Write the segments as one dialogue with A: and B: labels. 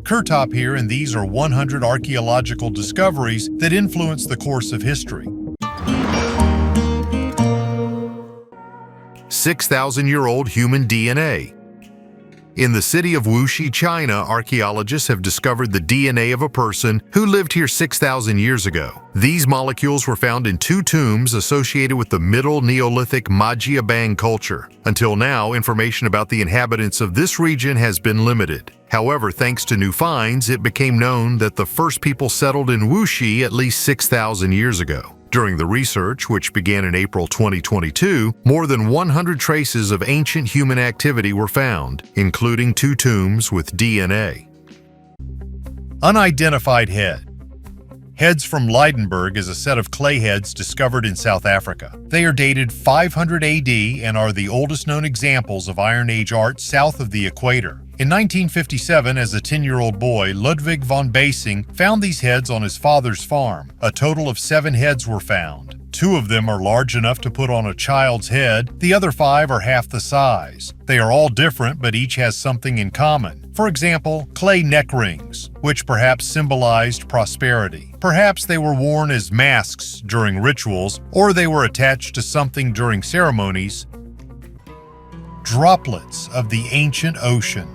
A: Kurtop here, and these are 100 archaeological discoveries that influence the course of history.
B: 6,000-year-old human DNA. In the city of Wuxi, China, archaeologists have discovered the DNA of a person who lived here 6,000 years ago. These molecules were found in 2 tombs associated with the Middle Neolithic Majiabang culture. Until now, information about the inhabitants of this region has been limited. However, thanks to new finds, it became known that the first people settled in Wuxi at least 6,000 years ago. During the research, which began in April 2022, more than 100 traces of ancient human activity were found, including 2 tombs with DNA.
A: Unidentified head. Heads from Leidenburg is a set of clay heads discovered in South Africa. They are dated 500 AD and are the oldest known examples of Iron Age art south of the equator. In 1957, as a 10-year-old boy, Ludwig von Basing found these heads on his father's farm. A total of 7 heads were found. 2 of them are large enough to put on a child's head, the other 5 are half the size. They are all different, but each has something in common. For example, clay neck rings, which perhaps symbolized prosperity. Perhaps they were worn as masks during rituals, or they were attached to something during ceremonies. Droplets of the ancient ocean.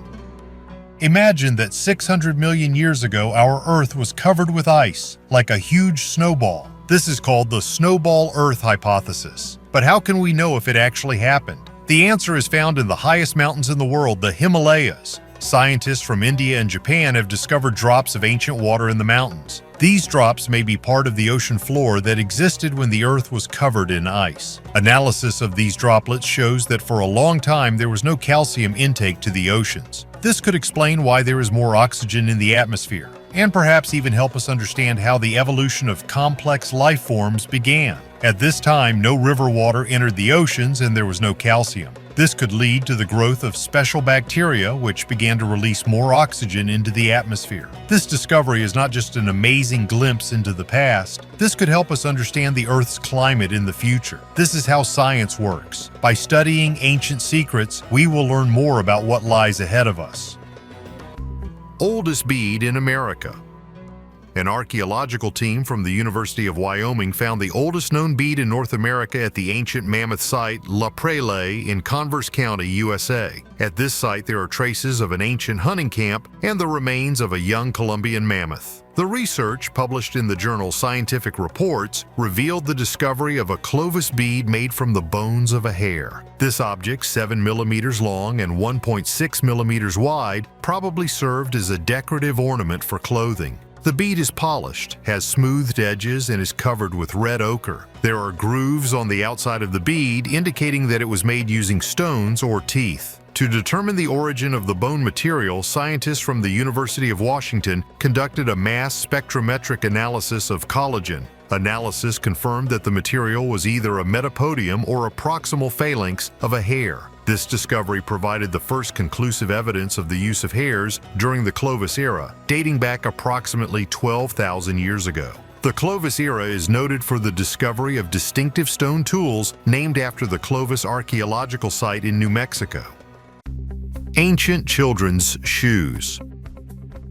A: Imagine that 600 million years ago our Earth was covered with ice, like a huge snowball. This is called the snowball Earth hypothesis. But how can we know if it actually happened? The answer is found in the highest mountains in the world, the Himalayas. Scientists from India and Japan have discovered drops of ancient water in the mountains. These drops may be part of the ocean floor that existed when the Earth was covered in ice. Analysis of these droplets shows that for a long time there was no calcium intake to the oceans. This could explain why there is more oxygen in the atmosphere, and perhaps even help us understand how the evolution of complex life forms began. At this time, no river water entered the oceans and there was no calcium. This could lead to the growth of special bacteria, which began to release more oxygen into the atmosphere. This discovery is not just an amazing glimpse into the past. This could help us understand the Earth's climate in the future. This is how science works. By studying ancient secrets, we will learn more about what lies ahead of us.
B: Oldest bead in America. An archaeological team from the University of Wyoming found the oldest known bead in North America at the ancient mammoth site La Prairie in Converse County, USA. At this site, there are traces of an ancient hunting camp and the remains of a young Columbian mammoth. The research, published in the journal Scientific Reports, revealed the discovery of a Clovis bead made from the bones of a hare. This object, 7 millimeters long and 1.6 millimeters wide, probably served as a decorative ornament for clothing. The bead is polished, has smoothed edges, and is covered with red ochre. There are grooves on the outside of the bead indicating that it was made using stones or teeth. To determine the origin of the bone material, scientists from the University of Washington conducted a mass spectrometric analysis of collagen. Analysis confirmed that the material was either a metapodium or a proximal phalanx of a hare. This discovery provided the first conclusive evidence of the use of hares during the Clovis era, dating back approximately 12,000 years ago. The Clovis era is noted for the discovery of distinctive stone tools named after the Clovis Archaeological site in New Mexico. Ancient children's shoes.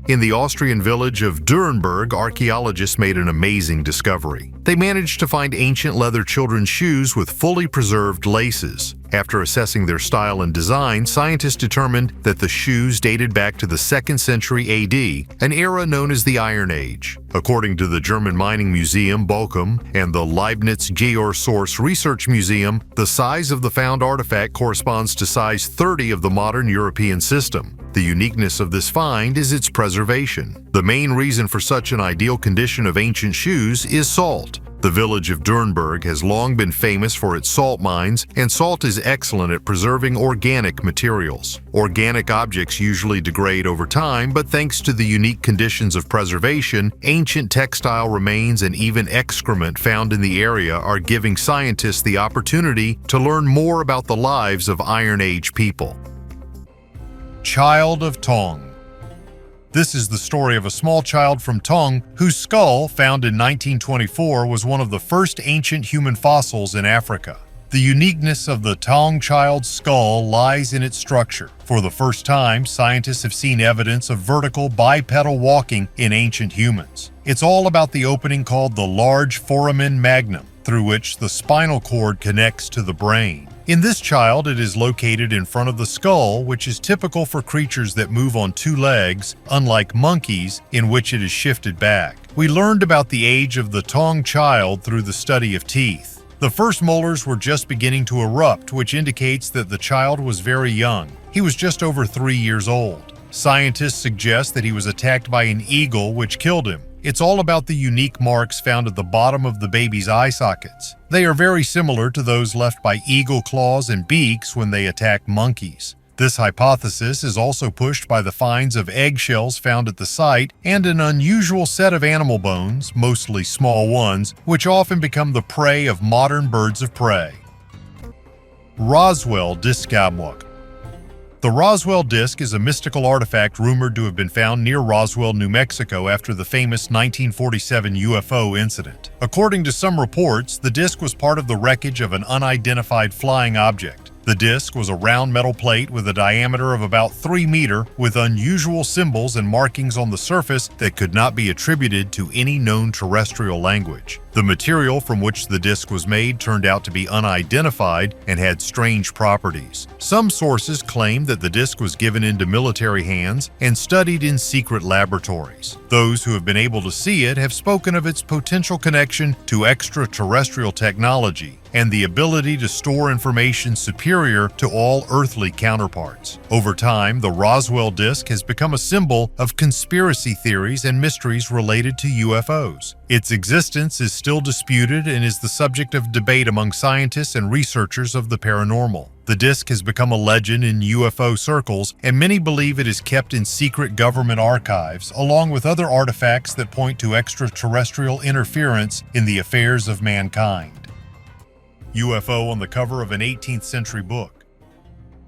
B: In the Austrian village of Dürenberg, archaeologists made an amazing discovery. They managed to find ancient leather children's shoes with fully preserved laces. After assessing their style and design, scientists determined that the shoes dated back to the 2nd century AD, an era known as the Iron Age. According to the German Mining Museum Bochum and the Leibniz Geosource Research Museum, the size of the found artifact corresponds to size 30 of the modern European system. The uniqueness of this find is its preservation. The main reason for such an ideal condition of ancient shoes is salt. The village of Dürenberg has long been famous for its salt mines, and salt is excellent at preserving organic materials. Organic objects usually degrade over time, but thanks to the unique conditions of preservation, ancient textile remains and even excrement found in the area are giving scientists the opportunity to learn more about the lives of Iron Age people.
A: Child of Taung. This is the story of a small child from Taung whose skull, found in 1924, was one of the first ancient human fossils in Africa. The uniqueness of the Taung child's skull lies in its structure. For the first time, scientists have seen evidence of vertical bipedal walking in ancient humans. It's all about the opening called the large foramen magnum, through which the spinal cord connects to the brain. In this child, it is located in front of the skull, which is typical for creatures that move on two legs, unlike monkeys, in which it is shifted back. We learned about the age of the Taung child through the study of teeth. The first molars were just beginning to erupt, which indicates that the child was very young. He was just over 3 years old. Scientists suggest that he was attacked by an eagle, which killed him. It's all about the unique marks found at the bottom of the baby's eye sockets. They are very similar to those left by eagle claws and beaks when they attack monkeys. This hypothesis is also pushed by the finds of eggshells found at the site and an unusual set of animal bones, mostly small ones, which often become the prey of modern birds of prey. Roswell discamwak. The Roswell disc is a mystical artifact rumored to have been found near Roswell, New Mexico after the famous 1947 UFO incident. According to some reports, the disc was part of the wreckage of an unidentified flying object. The disc was a round metal plate with a diameter of about 3 meters, with unusual symbols and markings on the surface that could not be attributed to any known terrestrial language. The material from which the disc was made turned out to be unidentified and had strange properties. Some sources claim that the disc was given into military hands and studied in secret laboratories. Those who have been able to see it have spoken of its potential connection to extraterrestrial technology and the ability to store information superior to all earthly counterparts. Over time, the Roswell disc has become a symbol of conspiracy theories and mysteries related to UFOs. Its existence is still disputed and is the subject of debate among scientists and researchers of the paranormal. The disc has become a legend in UFO circles, and many believe it is kept in secret government archives, along with other artifacts that point to extraterrestrial interference in the affairs of mankind. UFO on the cover of an 18th century book.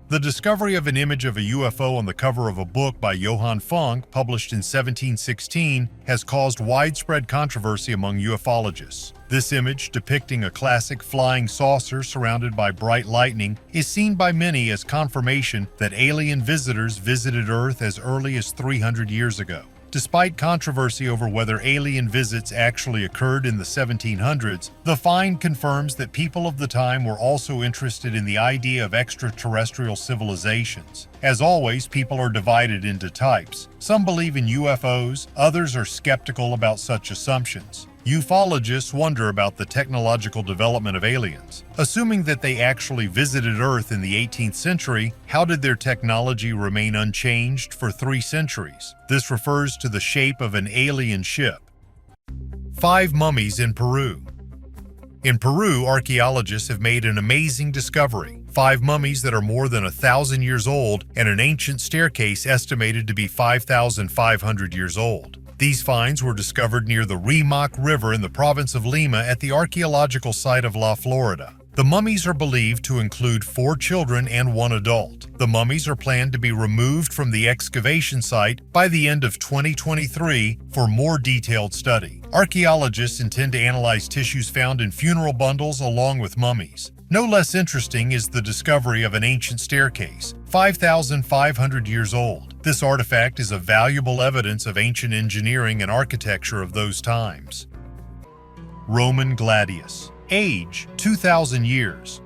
A: The discovery of an image of a UFO on the cover of a book by Johann Funk, published in 1716, has caused widespread controversy among ufologists. This image, depicting a classic flying saucer surrounded by bright lightning, is seen by many as confirmation that alien visitors visited Earth as early as 300 years ago. Despite controversy over whether alien visits actually occurred in the 1700s, the find confirms that people of the time were also interested in the idea of extraterrestrial civilizations. As always, people are divided into types. Some believe in UFOs, others are skeptical about such assumptions. Ufologists wonder about the technological development of aliens. Assuming that they actually visited Earth in the 18th century, how did their technology remain unchanged for 3 centuries? This refers to the shape of an alien ship. 5 mummies in Peru. In Peru, archaeologists have made an amazing discovery: 5 mummies that are more than 1,000 years old and an ancient staircase estimated to be 5,500 years old. These finds were discovered near the Rimac River in the province of Lima at the archaeological site of La Florida. The mummies are believed to include 4 children and 1 adult. The mummies are planned to be removed from the excavation site by the end of 2023 for more detailed study. Archaeologists intend to analyze tissues found in funeral bundles along with mummies. No less interesting is the discovery of an ancient staircase, 5,500 years old. This artifact is a valuable evidence of ancient engineering and architecture of those times. Roman Gladius. Age: 2,000 years.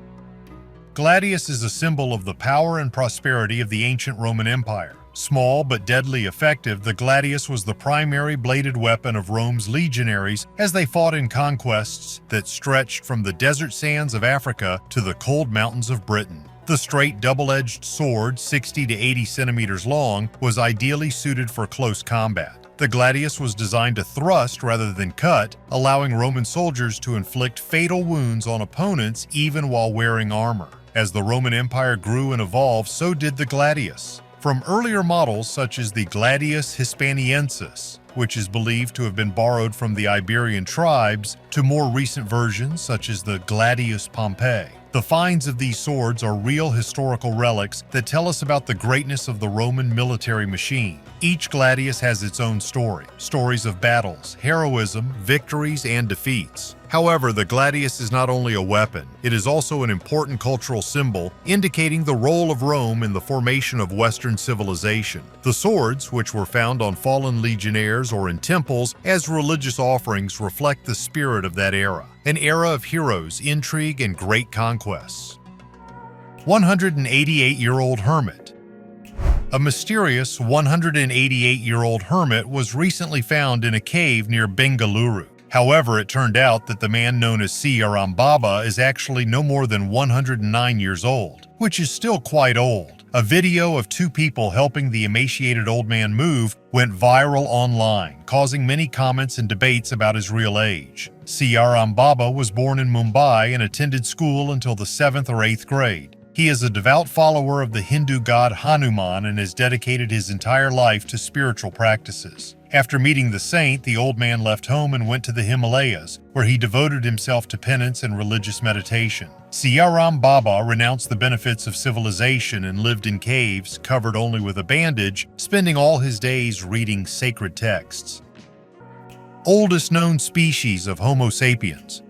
A: Gladius is a symbol of the power and prosperity of the ancient Roman Empire. Small but deadly effective, the gladius was the primary bladed weapon of Rome's legionaries as they fought in conquests that stretched from the desert sands of Africa to the cold mountains of Britain. The straight double-edged sword, 60 to 80 centimeters long, was ideally suited for close combat. The gladius was designed to thrust rather than cut, allowing Roman soldiers to inflict fatal wounds on opponents even while wearing armor. As the Roman Empire grew and evolved, so did the gladius. From earlier models such as the Gladius Hispaniensis, which is believed to have been borrowed from the Iberian tribes, to more recent versions such as the Gladius Pompeii. The finds of these swords are real historical relics that tell us about the greatness of the Roman military machine. Each gladius has its own story, stories of battles, heroism, victories, and defeats. However, the gladius is not only a weapon, it is also an important cultural symbol indicating the role of Rome in the formation of Western civilization. The swords, which were found on fallen legionnaires or in temples as religious offerings, reflect the spirit of that era, an era of heroes, intrigue, and great conquests. 188-year-old hermit. A mysterious 188-year-old hermit was recently found in a cave near Bengaluru. However, it turned out that the man known as Siaram Baba is actually no more than 109 years old, which is still quite old. A video of two people helping the emaciated old man move went viral online, causing many comments and debates about his real age. Siaram Baba was born in Mumbai and attended school until the 7th or 8th grade. He is a devout follower of the Hindu god Hanuman and has dedicated his entire life to spiritual practices. After meeting the saint, the old man left home and went to the Himalayas, where he devoted himself to penance and religious meditation. Siaram Baba renounced the benefits of civilization and lived in caves, covered only with a bandage, spending all his days reading sacred texts. Oldest known species of Homo sapiens.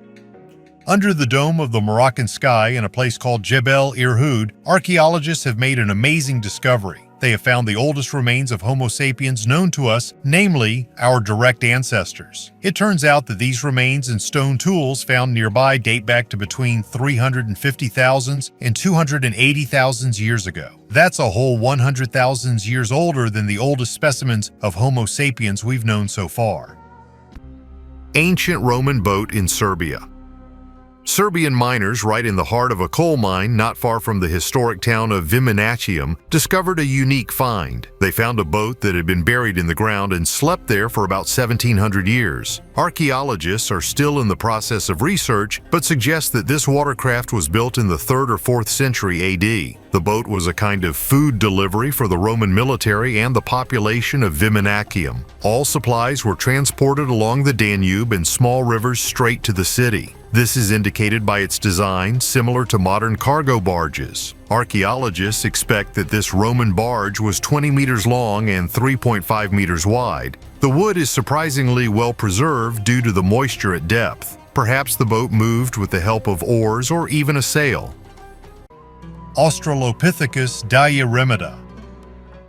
A: Under the dome of the Moroccan sky in a place called Jebel Irhoud, archaeologists have made an amazing discovery. They have found the oldest remains of Homo sapiens known to us, namely, our direct ancestors. It turns out that these remains and stone tools found nearby date back to between 350,000 and 280,000 years ago. That's a whole 100,000 years older than the oldest specimens of Homo sapiens we've known so far.
B: Ancient Roman boat in Serbia. Serbian miners right in the heart of a coal mine not far from the historic town of Viminacium discovered a unique find. They found a boat that had been buried in the ground and slept there for about 1,700 years. Archaeologists are still in the process of research, but suggest that this watercraft was built in the 3rd or 4th century AD. The boat was a kind of food delivery for the Roman military and the population of Viminacium. All supplies were transported along the Danube and small rivers straight to the city. This is indicated by its design, similar to modern cargo barges. Archaeologists expect that this Roman barge was 20 meters long and 3.5 meters wide. The wood is surprisingly well preserved due to the moisture at depth. Perhaps the boat moved with the help of oars or even a sail.
A: Australopithecus deyiremeda.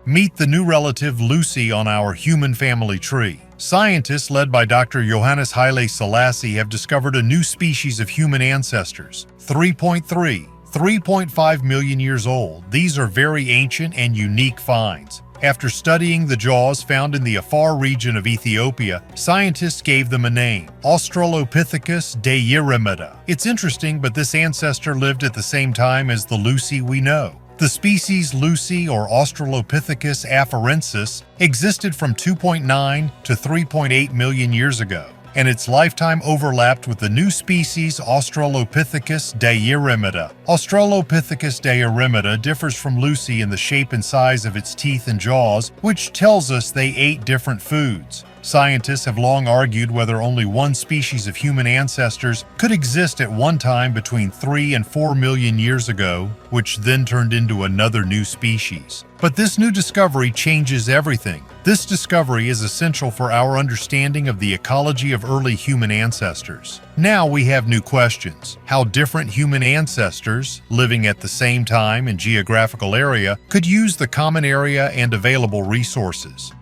A: Meet the new relative Lucy on our human family tree. Scientists led by Dr. Johannes Haile Selassie have discovered a new species of human ancestors, 3.5 million years old. These are very ancient and unique finds. After studying the jaws found in the Afar region of Ethiopia, scientists gave them a name, Australopithecus deyiremeda. It's interesting, but this ancestor lived at the same time as the Lucy we know. The species Lucy or Australopithecus afarensis existed from 2.9 to 3.8 million years ago, and its lifetime overlapped with the new species Australopithecus deyiremeda. Australopithecus deyiremeda differs from Lucy in the shape and size of its teeth and jaws, which tells us they ate different foods. Scientists have long argued whether only one species of human ancestors could exist at one time between 3 and 4 million years ago, which then turned into another new species. But this new discovery changes everything. This discovery is essential for our understanding of the ecology of early human ancestors. Now we have new questions. How different human ancestors, living at the same time and geographical area, could use the common area and available resources.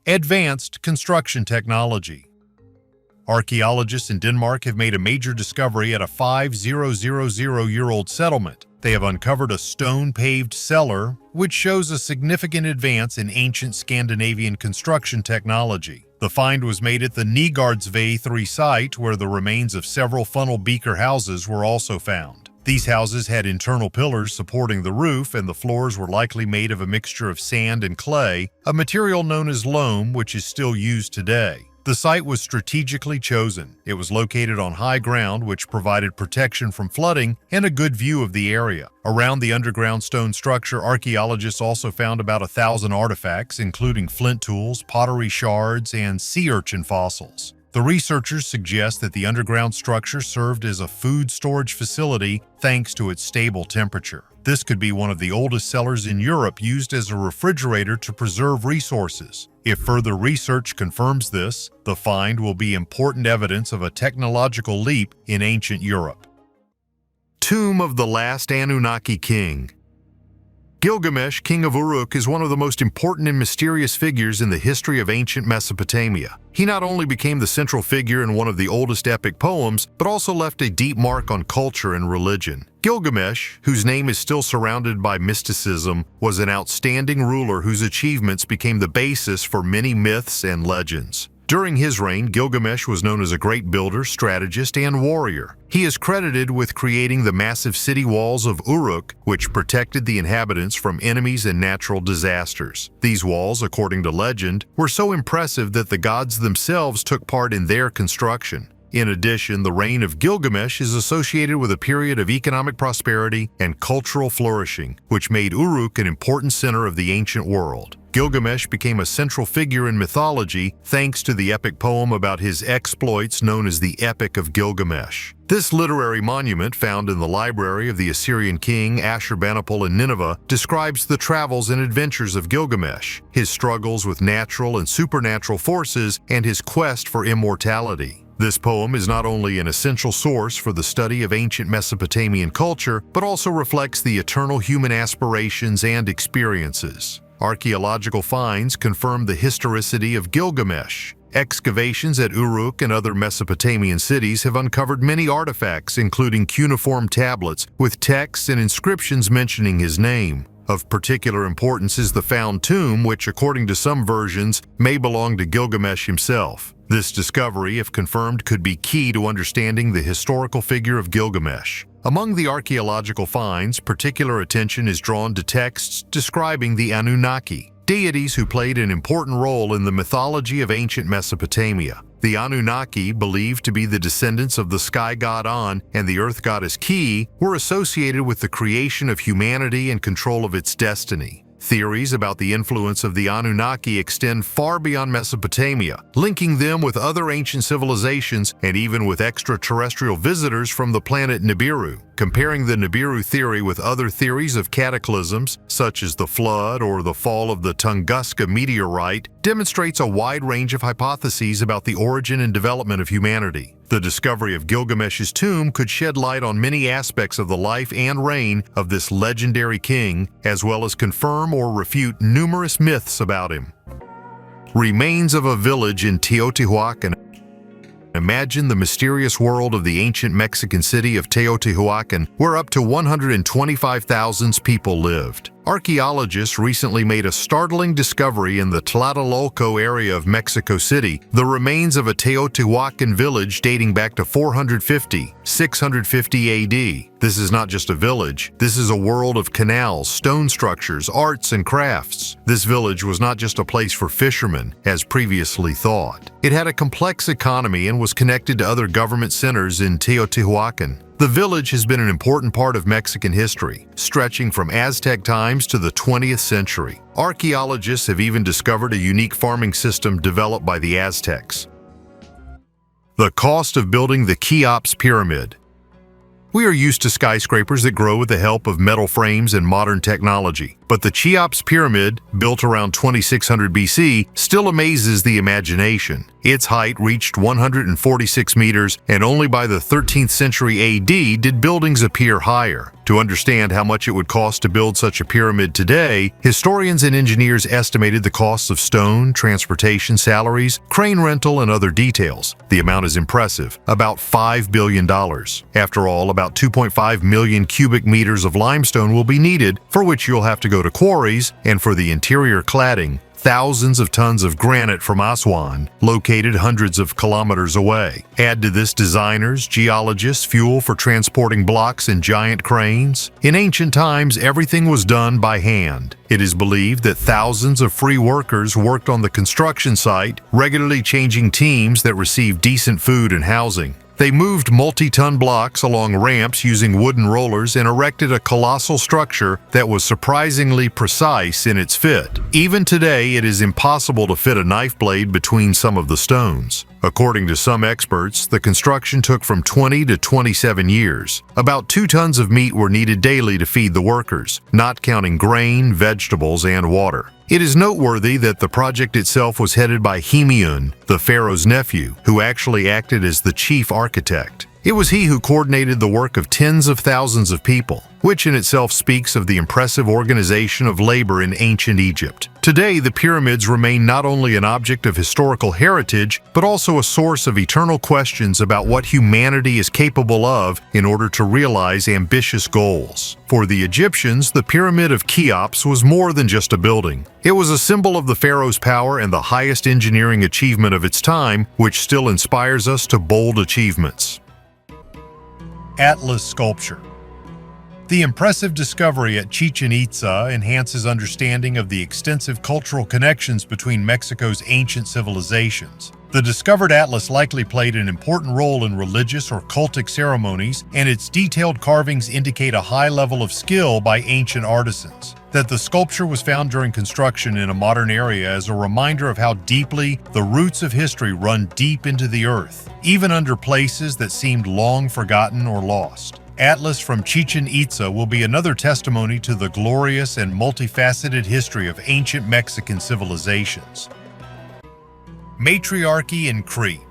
A: Advanced construction technology. Archaeologists in Denmark have made a major discovery at a 5,000-year-old settlement. They have uncovered a stone-paved cellar, which shows a significant advance in ancient Scandinavian construction technology. The find was made at the Nygårdsvej 3 site, where the remains of several funnel beaker houses were also found. These houses had internal pillars supporting the roof, and the floors were likely made of a mixture of sand and clay, a material known as loam, which is still used today. The site was strategically chosen. It was located on high ground, which provided protection from flooding and a good view of the area. Around the underground stone structure, archaeologists also found about 1,000 artifacts, including flint tools, pottery shards, and sea urchin fossils. The researchers suggest that the underground structure served as a food storage facility thanks to its stable temperature. this could be one of the oldest cellars in Europe used as a refrigerator to preserve resources. If further research confirms this, the find will be important evidence of a technological leap in ancient Europe.
B: Tomb of the Last Anunnaki King. Gilgamesh, king of Uruk, is one of the most important and mysterious figures in the history of ancient Mesopotamia. He not only became the central figure in one of the oldest epic poems, but also left a deep mark on culture and religion. Gilgamesh, whose name is still surrounded by mysticism, was an outstanding ruler whose achievements became the basis for many myths and legends. During his reign, Gilgamesh was known as a great builder, strategist, and warrior. He is credited with creating the massive city walls of Uruk, which protected the inhabitants from enemies and natural disasters. These walls, according to legend, were so impressive that the gods themselves took part in their construction. In addition, the reign of Gilgamesh is associated with a period of economic prosperity and cultural flourishing, which made Uruk an important center of the ancient world. Gilgamesh became a central figure in mythology thanks to the epic poem about his exploits known as the Epic of Gilgamesh. This literary monument, found in the library of the Assyrian king Ashurbanipal in Nineveh, describes the travels and adventures of Gilgamesh, his struggles with natural and supernatural forces, and his quest for immortality. This poem is not only an essential source for the study of ancient Mesopotamian culture, but also reflects the eternal human aspirations and experiences. Archaeological finds confirm the historicity of Gilgamesh. Excavations at Uruk and other Mesopotamian cities have uncovered many artifacts, including cuneiform tablets with texts and inscriptions mentioning his name. Of particular importance is the found tomb, which, according to some versions, may belong to Gilgamesh himself. This discovery, if confirmed, could be key to understanding the historical figure of Gilgamesh. Among the archaeological finds, particular attention is drawn to texts describing the Anunnaki, deities who played an important role in the mythology of ancient Mesopotamia. The Anunnaki, believed to be the descendants of the sky god An and the earth goddess Ki, were associated with the creation of humanity and control of its destiny. Theories about the influence of the Anunnaki extend far beyond Mesopotamia, linking them with other ancient civilizations and even with extraterrestrial visitors from the planet Nibiru. Comparing the Nibiru theory with other theories of cataclysms, such as the flood or the fall of the Tunguska meteorite, demonstrates a wide range of hypotheses about the origin and development of humanity. The discovery of Gilgamesh's tomb could shed light on many aspects of the life and reign of this legendary king, as well as confirm or refute numerous myths about him. Remains of a village in Teotihuacan. Imagine the mysterious world of the ancient Mexican city of Teotihuacan, where up to 125,000 people lived. Archaeologists recently made a startling discovery in the Tlatelolco area of Mexico City, the remains of a Teotihuacan village dating back to 450–650 AD. This is not just a village, this is a world of canals, stone structures, arts, and crafts. This village was not just a place for fishermen, as previously thought. It had a complex economy and was connected to other government centers in Teotihuacan. The village has been an important part of Mexican history, stretching from Aztec times to the 20th century. Archaeologists have even discovered a unique farming system developed by the Aztecs. The cost of building the Cheops pyramid. We are used to skyscrapers that grow with the help of metal frames and modern technology, but the Cheops pyramid, built around 2600 BC, still amazes the imagination. Its height reached 146 meters, and only by the 13th century AD did buildings appear higher. To understand how much it would cost to build such a pyramid today, historians and engineers estimated the costs of stone, transportation, salaries, crane rental, and other details. The amount is impressive, about $5 billion. After all, about 2.5 million cubic meters of limestone will be needed, for which you'll have to go to quarries, and for the interior cladding, thousands of tons of granite from Aswan, located hundreds of kilometers away. Add to this designers, geologists, fuel for transporting blocks and giant cranes. In ancient times, everything was done by hand. It is believed that thousands of free workers worked on the construction site, regularly changing teams that received decent food and housing. They moved multi-ton blocks along ramps using wooden rollers and erected a colossal structure that was surprisingly precise in its fit. Even today, it is impossible to fit a knife blade between some of the stones. According to some experts, the construction took from 20 to 27 years. About 2 tons of meat were needed daily to feed the workers, not counting grain, vegetables, and water. It is noteworthy that the project itself was headed by Himeun, the pharaoh's nephew, who actually acted as the chief architect. It was he who coordinated the work of tens of thousands of people, which in itself speaks of the impressive organization of labor in ancient Egypt. Today, the pyramids remain not only an object of historical heritage, but also a source of eternal questions about what humanity is capable of in order to realize ambitious goals. For the Egyptians, the Pyramid of Cheops was more than just a building. It was a symbol of the pharaoh's power and the highest engineering achievement of its time, which still inspires us to bold achievements.
A: Atlas sculpture. The impressive discovery at Chichen Itza enhances understanding of the extensive cultural connections between Mexico's ancient civilizations. The discovered atlas likely played an important role in religious or cultic ceremonies, and its detailed carvings indicate a high level of skill by ancient artisans. That the sculpture was found during construction in a modern area is a reminder of how deeply the roots of history run deep into the earth, even under places that seemed long forgotten or lost. Atlas from Chichen Itza will be another testimony to the glorious and multifaceted history of ancient Mexican civilizations. Matriarchy in Crete.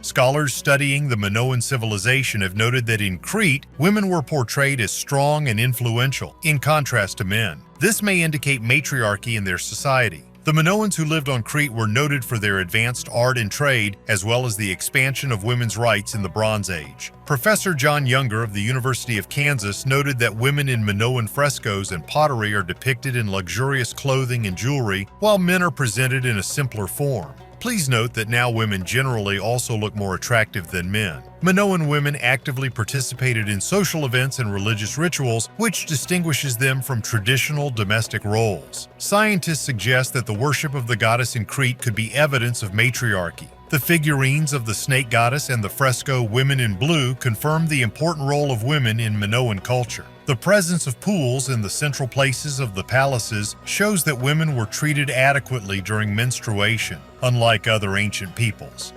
A: Scholars studying the Minoan civilization have noted that in Crete, women were portrayed as strong and influential, in contrast to men. This may indicate matriarchy in their society. The Minoans who lived on Crete were noted for their advanced art and trade, as well as the expansion of women's rights in the Bronze Age. Professor John Younger of the University of Kansas noted that women in Minoan frescoes and pottery are depicted in luxurious clothing and jewelry, while men are presented in a simpler form. Please note that now women generally also look more attractive than men. Minoan women actively participated in social events and religious rituals, which distinguishes them from traditional domestic roles. Scientists suggest that the worship of the goddess in Crete could be evidence of matriarchy. The figurines of the snake goddess and the fresco Women in Blue confirm the important role of women in Minoan culture. The presence of pools in the central places of the palaces shows that women were treated adequately during menstruation, unlike other ancient peoples.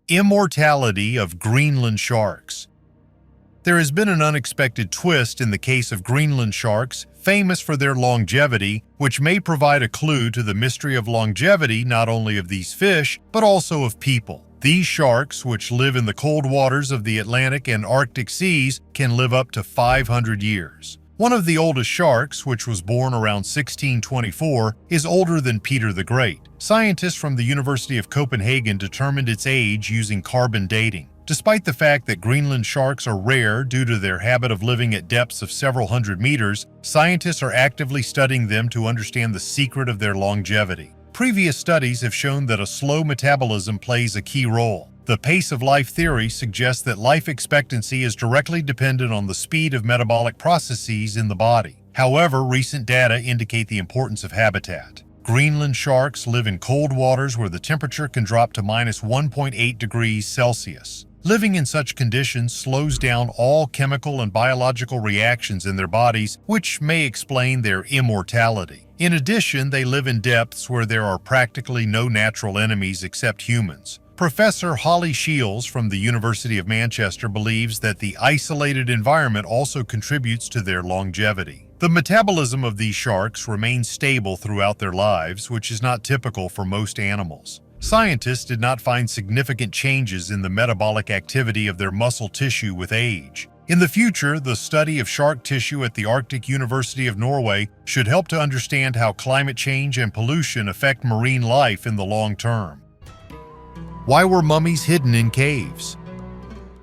A: Immortality of Greenland sharks. There has been an unexpected twist in the case of Greenland sharks, famous for their longevity, which may provide a clue to the mystery of longevity not only of these fish, but also of people. These sharks, which live in the cold waters of the Atlantic and Arctic seas, can live up to 500 years. One of the oldest sharks, which was born around 1624, is older than Peter the Great. Scientists from the University of Copenhagen determined its age using carbon dating. Despite the fact that Greenland sharks are rare due to their habit of living at depths of several hundred meters, scientists are actively studying them to understand the secret of their longevity. Previous studies have shown that a slow metabolism plays a key role. The pace of life theory suggests that life expectancy is directly dependent on the speed of metabolic processes in the body. However, recent data indicate the importance of habitat. Greenland sharks live in cold waters where the temperature can drop to minus 1.8 degrees Celsius. Living in such conditions slows down all chemical and biological reactions in their bodies, which may explain their immortality. In addition, they live in depths where there are practically no natural enemies except humans. Professor Holly Shields from the University of Manchester believes that the isolated environment also contributes to their longevity. The metabolism of these sharks remains stable throughout their lives, which is not typical for most animals. Scientists did not find significant changes in the metabolic activity of their muscle tissue with age. In the future, the study of shark tissue at the Arctic University of Norway should help to understand how climate change and pollution affect marine life in the long term. Why were mummies hidden in caves?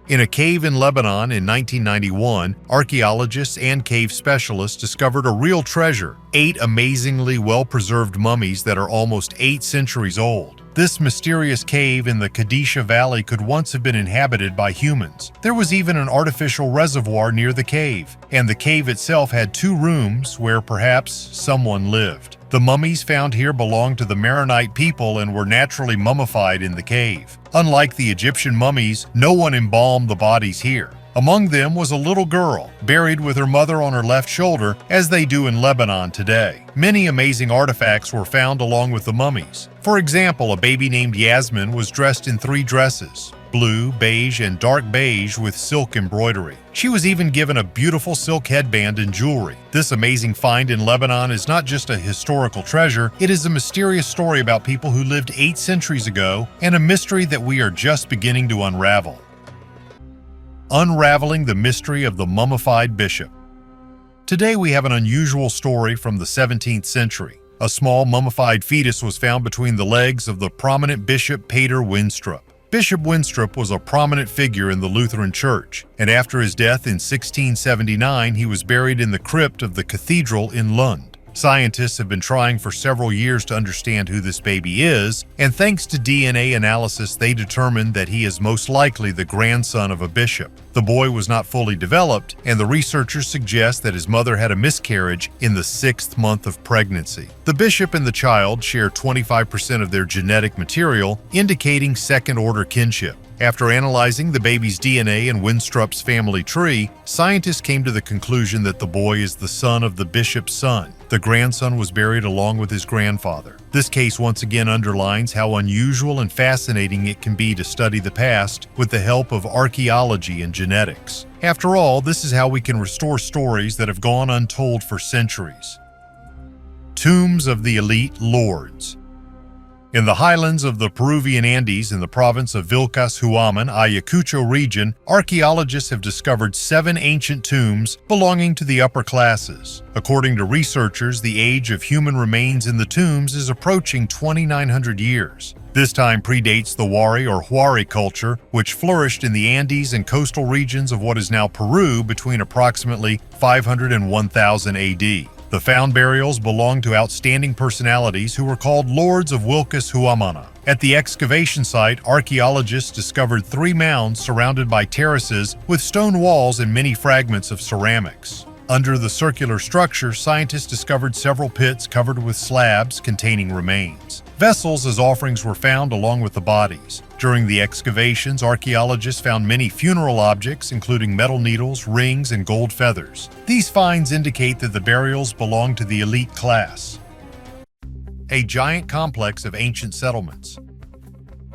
A: In a cave in Lebanon in 1991, archaeologists and cave specialists discovered a real treasure: 8 amazingly well-preserved mummies that are almost 8 centuries old. This mysterious cave in the Kadisha Valley could once have been inhabited by humans. There was even an artificial reservoir near the cave, and the cave itself had 2 rooms where perhaps someone lived. The mummies found here belonged to the Maronite people and were naturally mummified in the cave. Unlike the Egyptian mummies, no one embalmed the bodies here. Among them was a little girl, buried with her mother on her left shoulder, as they do in Lebanon today. Many amazing artifacts were found along with the mummies. For example, a baby named Yasmin was dressed in 3 dresses: blue, beige, and dark beige with silk embroidery. She was even given a beautiful silk headband and jewelry. This amazing find in Lebanon is not just a historical treasure, it is a mysterious story about people who lived 8 centuries ago and a mystery that we are just beginning to unravel. Unraveling the mystery of the mummified bishop. Today we have an unusual story from the 17th century. A small mummified fetus was found between the legs of the prominent Bishop Peter Winstrup. Bishop Winstrup was a prominent figure in the Lutheran Church, and after his death in 1679, he was buried in the crypt of the cathedral in Lund. Scientists have been trying for several years to understand who this baby is, and thanks to DNA analysis, they determined that he is most likely the grandson of a bishop. The boy was not fully developed, and the researchers suggest that his mother had a miscarriage in the 6th month of pregnancy. The bishop and the child share 25% of their genetic material, indicating second-order kinship. After analyzing the baby's DNA and Winstrup's family tree, scientists came to the conclusion that the boy is the son of the bishop's son. The grandson was buried along with his grandfather. This case once again underlines how unusual and fascinating it can be to study the past with the help of archaeology and genetics. After all, this is how we can restore stories that have gone untold for centuries. Tombs of the elite lords. In the highlands of the Peruvian Andes in the province of Vilcas Huaman, Ayacucho region, archaeologists have discovered 7 ancient tombs belonging to the upper classes. According to researchers, the age of human remains in the tombs is approaching 2,900 years. This time predates the Wari or Huari culture, which flourished in the Andes and coastal regions of what is now Peru between approximately 500 and 1000 AD. The found burials belong to outstanding personalities who were called Lords of Vilcas Huamana. At the excavation site, archaeologists discovered 3 mounds surrounded by terraces with stone walls and many fragments of ceramics. Under the circular structure, scientists discovered several pits covered with slabs containing remains. Vessels as offerings were found along with the bodies. During the excavations, archaeologists found many funeral objects, including metal needles, rings, and gold feathers. These finds indicate that the burials belonged to the elite class. A giant complex of ancient settlements.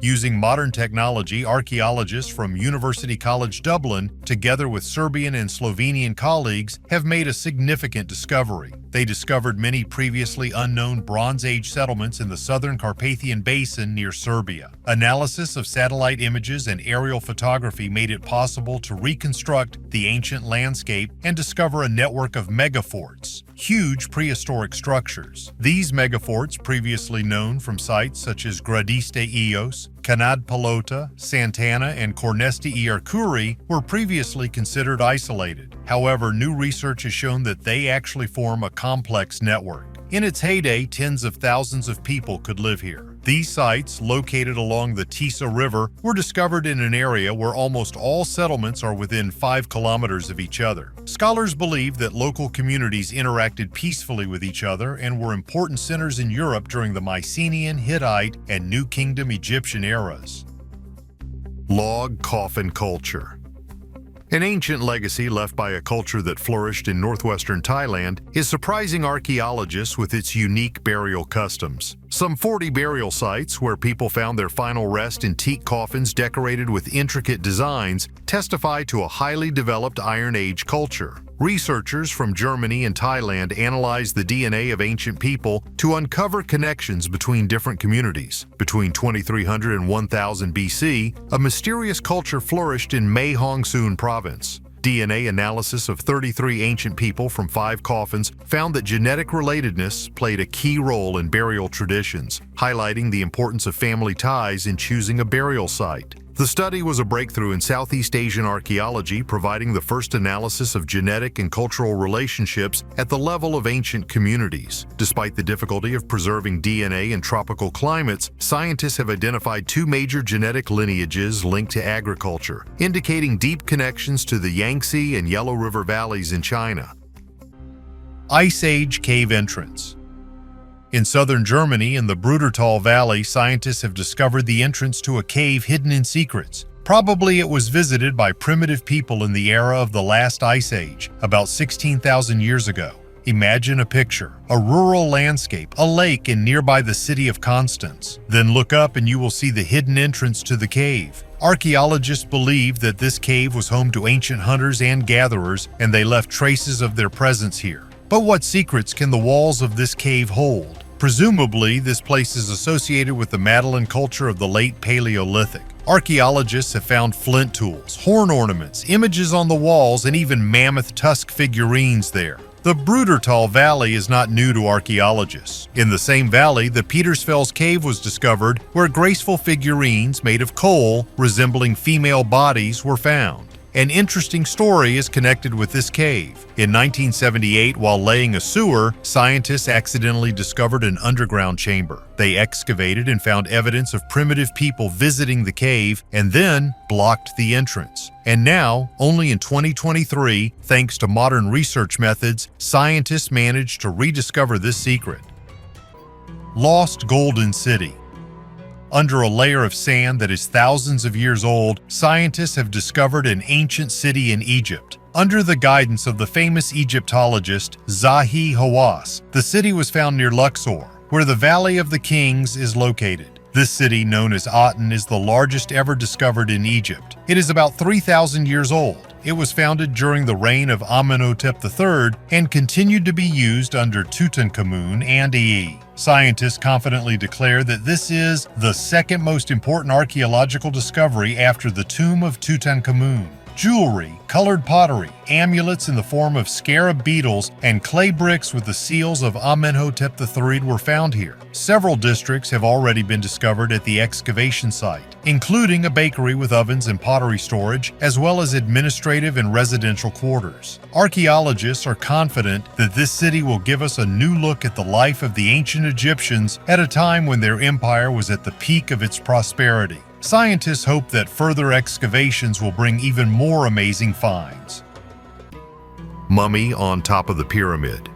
A: Using modern technology, archaeologists from University College Dublin, together with Serbian and Slovenian colleagues, have made a significant discovery. They discovered many previously unknown Bronze Age settlements in the southern Carpathian Basin near Serbia. Analysis of satellite images and aerial photography made it possible to reconstruct the ancient landscape and discover a network of megaforts, huge prehistoric structures. These megaforts, previously known from sites such as Gradiste Ios, Canad Pelota, Santana, and Cornesti i Arcuri, were previously considered isolated. However, new research has shown that they actually form a complex network. In its heyday, tens of thousands of people could live here. These sites, located along the Tisa River, were discovered in an area where almost all settlements are within 5 kilometers of each other. Scholars believe that local communities interacted peacefully with each other and were important centers in Europe during the Mycenaean, Hittite, and New Kingdom Egyptian eras.
B: Log coffin culture. An ancient legacy left by a culture that flourished in northwestern Thailand is surprising archaeologists with its unique burial customs. Some 40 burial sites where people found their final rest in teak coffins decorated with intricate designs testify to a highly developed Iron Age culture. Researchers from Germany and Thailand analyzed the DNA of ancient people to uncover connections between different communities. Between 2300 and 1000 BC, a mysterious culture flourished in Mae Hong Son province. DNA analysis of 33 ancient people from 5 coffins found that genetic relatedness played a key role in burial traditions, highlighting the importance of family ties in choosing a burial site. The study was a breakthrough in Southeast Asian archaeology, providing the first analysis of genetic and cultural relationships at the level of ancient communities. Despite the difficulty of preserving DNA in tropical climates, scientists have identified 2 major genetic lineages linked to agriculture, indicating deep connections to the Yangtze and Yellow River valleys in China.
A: Ice Age cave entrance. In southern Germany, in the Brudertal Valley, scientists have discovered the entrance to a cave hidden in secrets. Probably it was visited by primitive people in the era of the last ice age, about 16,000 years ago. Imagine a picture, a rural landscape, a lake and nearby the city of Constance. Then look up and you will see the hidden entrance to the cave. Archaeologists believe that this cave was home to ancient hunters and gatherers, and they left traces of their presence here. But what secrets can the walls of this cave hold? Presumably, this place is associated with the Magdalene culture of the late Paleolithic. Archaeologists have found flint tools, horn ornaments, images on the walls, and even mammoth tusk figurines there. The Brudertal Valley is not new to archaeologists. In the same valley, the Petersfels Cave was discovered, where graceful figurines made of coal resembling female bodies were found. An interesting story is connected with this cave. In 1978, while laying a sewer, scientists accidentally discovered an underground chamber. They excavated and found evidence of primitive people visiting the cave and then blocked the entrance. And now, only in 2023, thanks to modern research methods, scientists managed to rediscover this secret. Lost Golden City. Under a layer of sand that is thousands of years old, scientists have discovered an ancient city in Egypt. Under the guidance of the famous Egyptologist Zahi Hawass, the city was found near Luxor, where the Valley of the Kings is located. This city, known as Aten, is the largest ever discovered in Egypt. It is about 3,000 years old. It was founded during the reign of Amenhotep III and continued to be used under Tutankhamun and Ii. Scientists confidently declare that this is the second most important archaeological discovery after the tomb of Tutankhamun. Jewelry, colored pottery, amulets in the form of scarab beetles, and clay bricks with the seals of Amenhotep III were found here. Several districts have already been discovered at the excavation site, including a bakery with ovens and pottery storage, as well as administrative and residential quarters. Archaeologists are confident that this city will give us a new look at the life of the ancient Egyptians at a time when their empire was at the peak of its prosperity. Scientists hope that further excavations will bring even more amazing finds.
B: Mummy on top of the pyramid.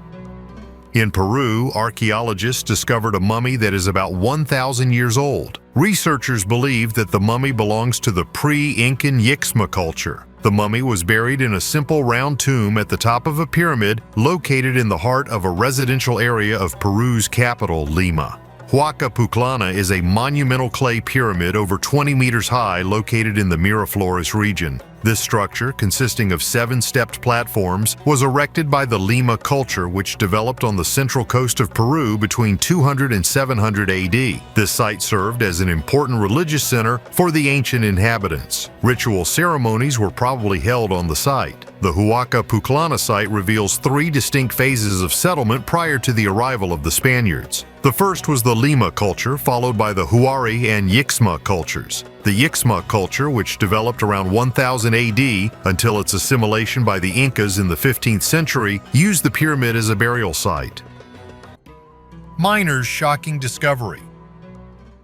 B: In Peru, archaeologists discovered a mummy that is about 1,000 years old. Researchers believe that the mummy belongs to the pre-Incan Yixma culture. The mummy was buried in a simple round tomb at the top of a pyramid located in the heart of a residential area of Peru's capital, Lima. Huaca Pucllana is a monumental clay pyramid over 20 meters high located in the Miraflores region. This structure, consisting of 7 stepped platforms, was erected by the Lima culture, which developed on the central coast of Peru between 200 and 700 AD. This site served as an important religious center for the ancient inhabitants. Ritual ceremonies were probably held on the site. The Huaca Pucllana site reveals 3 distinct phases of settlement prior to the arrival of the Spaniards. The first was the Lima culture, followed by the Huari and Yixma cultures. The Yixma culture, which developed around 1000 AD until its assimilation by the Incas in the 15th century, used the pyramid as a burial site.
A: Miners' shocking discovery.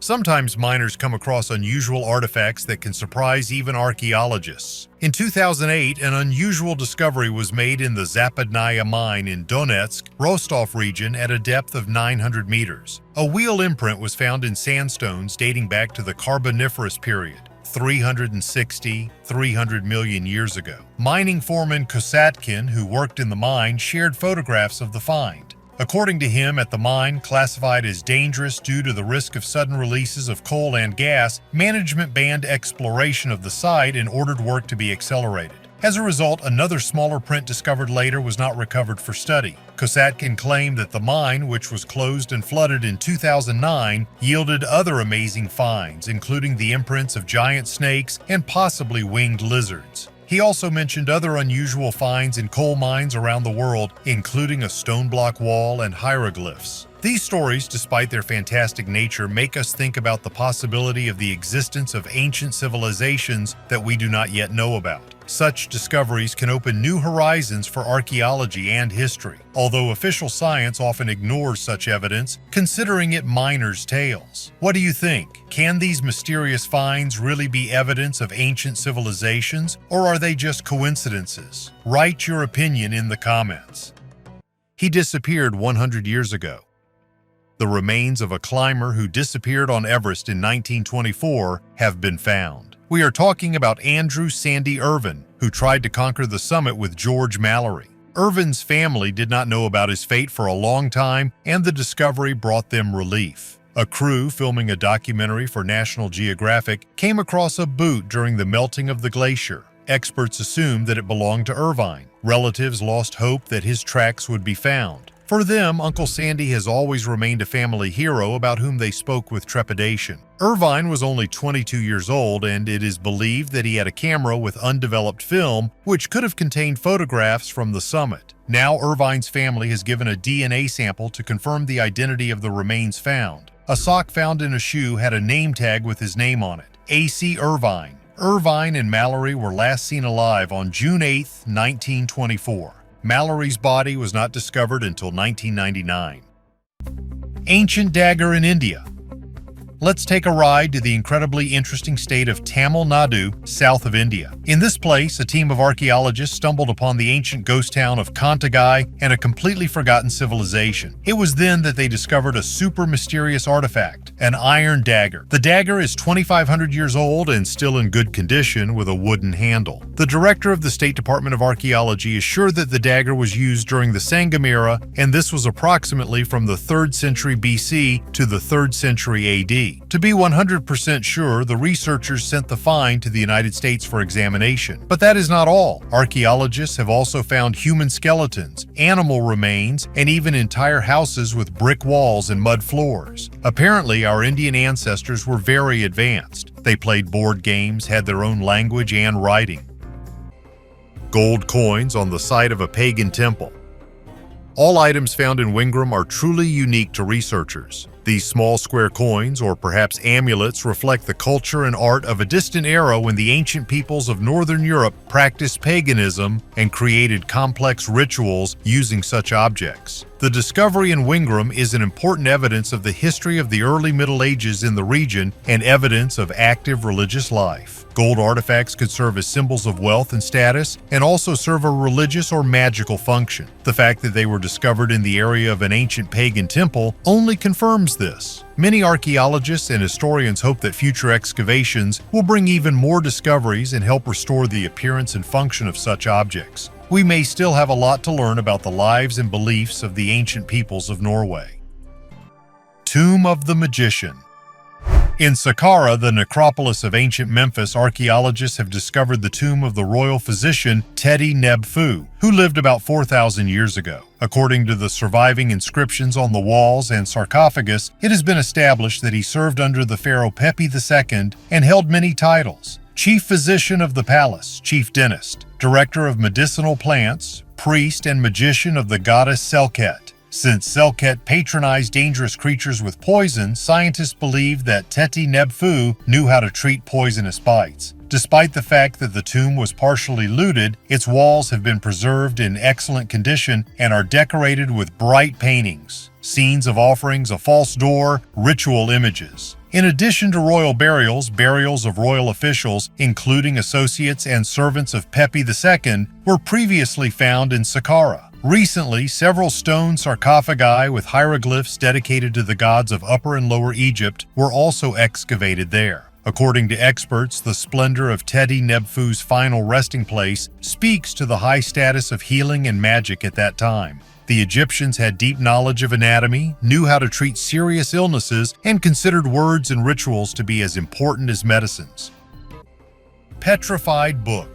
A: Sometimes miners come across unusual artifacts that can surprise even archaeologists. In 2008, an unusual discovery was made in the Zapadnaya mine in Donetsk, Rostov region at a depth of 900 meters. A wheel imprint was found in sandstones dating back to the Carboniferous period, 300 million years ago. Mining foreman Kosatkin, who worked in the mine, shared photographs of the find. According to him, at the mine, classified as dangerous due to the risk of sudden releases of coal and gas, management banned exploration of the site and ordered work to be accelerated. As a result, another smaller print discovered later was not recovered for study. Kosatkin claimed that the mine, which was closed and flooded in 2009, yielded other amazing finds, including the imprints of giant snakes and possibly winged lizards. He also mentioned other unusual finds in coal mines around the world, including a stone block wall and hieroglyphs. These stories, despite their fantastic nature, make us think about the possibility of the existence of ancient civilizations that we do not yet know about. Such discoveries can open new horizons for archaeology and history, although official science often ignores such evidence, considering it miners' tales. What do you think? Can these mysterious finds really be evidence of ancient civilizations, or are they just coincidences? Write your opinion in the comments. He disappeared 100 years ago. The remains of a climber who disappeared on Everest in 1924 have been found. We are talking about Andrew Sandy Irvine, who tried to conquer the summit with George Mallory. Irvine's family did not know about his fate for a long time, and the discovery brought them relief. A crew filming a documentary for National Geographic came across a boot during the melting of the glacier. Experts assumed that it belonged to Irvine. Relatives lost hope that his tracks would be found. For them, Uncle Sandy has always remained a family hero about whom they spoke with trepidation. Irvine was only 22 years old, and it is believed that he had a camera with undeveloped film, which could have contained photographs from the summit. Now, Irvine's family has given a DNA sample to confirm the identity of the remains found. A sock found in a shoe had a name tag with his name on it, A.C. Irvine. Irvine and Mallory were last seen alive on June 8, 1924. Mallory's body was not discovered until 1999. Ancient dagger in India. Let's take a ride to the incredibly interesting state of Tamil Nadu, south of India. In this place, a team of archaeologists stumbled upon the ancient ghost town of Kantagai and a completely forgotten civilization. It was then that they discovered a super mysterious artifact, an iron dagger. The dagger is 2,500 years old and still in good condition with a wooden handle. The director of the State Department of Archaeology is sure that the dagger was used during the Sangam era, and this was approximately from the 3rd century BC to the 3rd century AD. To be 100% sure, the researchers sent the find to the United States for examination. But that is not all. Archaeologists have also found human skeletons, animal remains, and even entire houses with brick walls and mud floors. Apparently, our Indian ancestors were very advanced. They played board games, had their own language and writing. Gold coins on the site of a pagan temple. All items found in Wingram are truly unique to researchers. These small square coins, or perhaps amulets, reflect the culture and art of a distant era when the ancient peoples of Northern Europe practiced paganism and created complex rituals using such objects. The discovery in Wingram is an important evidence of the history of the early Middle Ages in the region and evidence of active religious life. Gold artifacts could serve as symbols of wealth and status and also serve a religious or magical function. The fact that they were discovered in the area of an ancient pagan temple only confirms this. Many archaeologists and historians hope that future excavations will bring even more discoveries and help restore the appearance and function of such objects. We may still have a lot to learn about the lives and beliefs of the ancient peoples of Norway. Tomb of the Magician. In Saqqara, the necropolis of ancient Memphis, archaeologists have discovered the tomb of the royal physician Teti Nebfu, who lived about 4,000 years ago. According to the surviving inscriptions on the walls and sarcophagus, it has been established that he served under the pharaoh Pepi II and held many titles: chief physician of the palace, chief dentist, director of medicinal plants, priest and magician of the goddess Selket. Since Selket patronized dangerous creatures with poison, scientists believe that Teti Nebfu knew how to treat poisonous bites. Despite the fact that the tomb was partially looted, its walls have been preserved in excellent condition and are decorated with bright paintings, scenes of offerings, a false door, ritual images. In addition to royal burials, burials of royal officials, including associates and servants of Pepi II, were previously found in Saqqara. Recently, several stone sarcophagi with hieroglyphs dedicated to the gods of Upper and Lower Egypt were also excavated there. According to experts, the splendor of Teti Nebfu's final resting place speaks to the high status of healing and magic at that time. The Egyptians had deep knowledge of anatomy, knew how to treat serious illnesses, and considered words and rituals to be as important as medicines. Petrified book.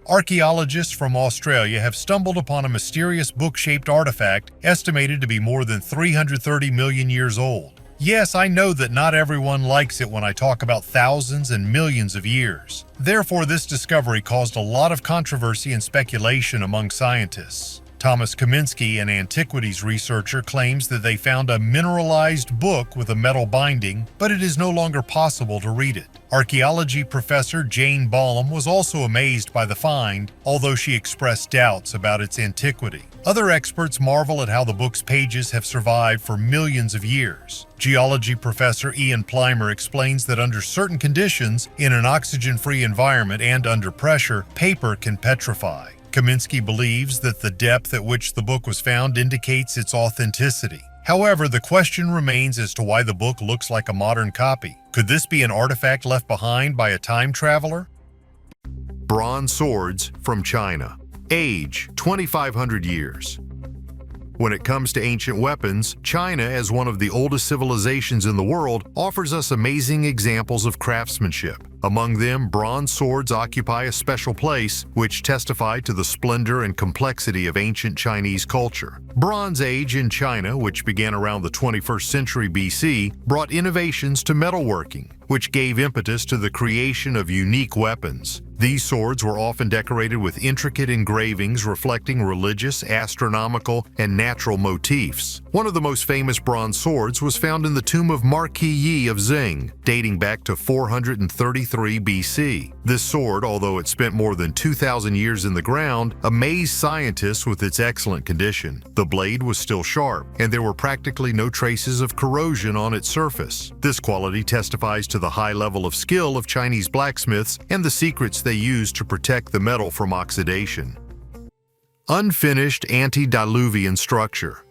A: Archaeologists from Australia have stumbled upon a mysterious book-shaped artifact estimated to be more than 330 million years old. Yes, I know that not everyone likes it when I talk about thousands and millions of years. Therefore, this discovery caused a lot of controversy and speculation among scientists. Thomas Kaminsky, an antiquities researcher, claims that they found a mineralized book with a metal binding, but it is no longer possible to read it. Archaeology professor Jane Ballum was also amazed by the find, although she expressed doubts about its antiquity. Other experts marvel at how the book's pages have survived for millions of years. Geology professor Ian Plimer explains that under certain conditions, in an oxygen-free environment and under pressure, paper can petrify. Kaminsky believes that the depth at which the book was found indicates its authenticity. However, the question remains as to why the book looks like a modern copy. Could this be an artifact left behind by a time traveler?
B: Bronze swords from China. Age, 2,500 years. When it comes to ancient weapons, China, as one of the oldest civilizations in the world, offers us amazing examples of craftsmanship. Among them, bronze swords occupy a special place, which testify to the splendor and complexity of ancient Chinese culture. Bronze Age in China, which began around the 21st century BC, brought innovations to metalworking, which gave impetus to the creation of unique weapons. These swords were often decorated with intricate engravings reflecting religious, astronomical, and natural motifs. One of the most famous bronze swords was found in the tomb of Marquis Yi of Xing, dating back to 433 BC. This sword, although it spent more than 2,000 years in the ground, amazed scientists with its excellent condition. The blade was still sharp, and there were practically no traces of corrosion on its surface. This quality testifies to the high level of skill of Chinese blacksmiths and the secrets they used to protect the metal from oxidation. Unfinished antediluvian structure.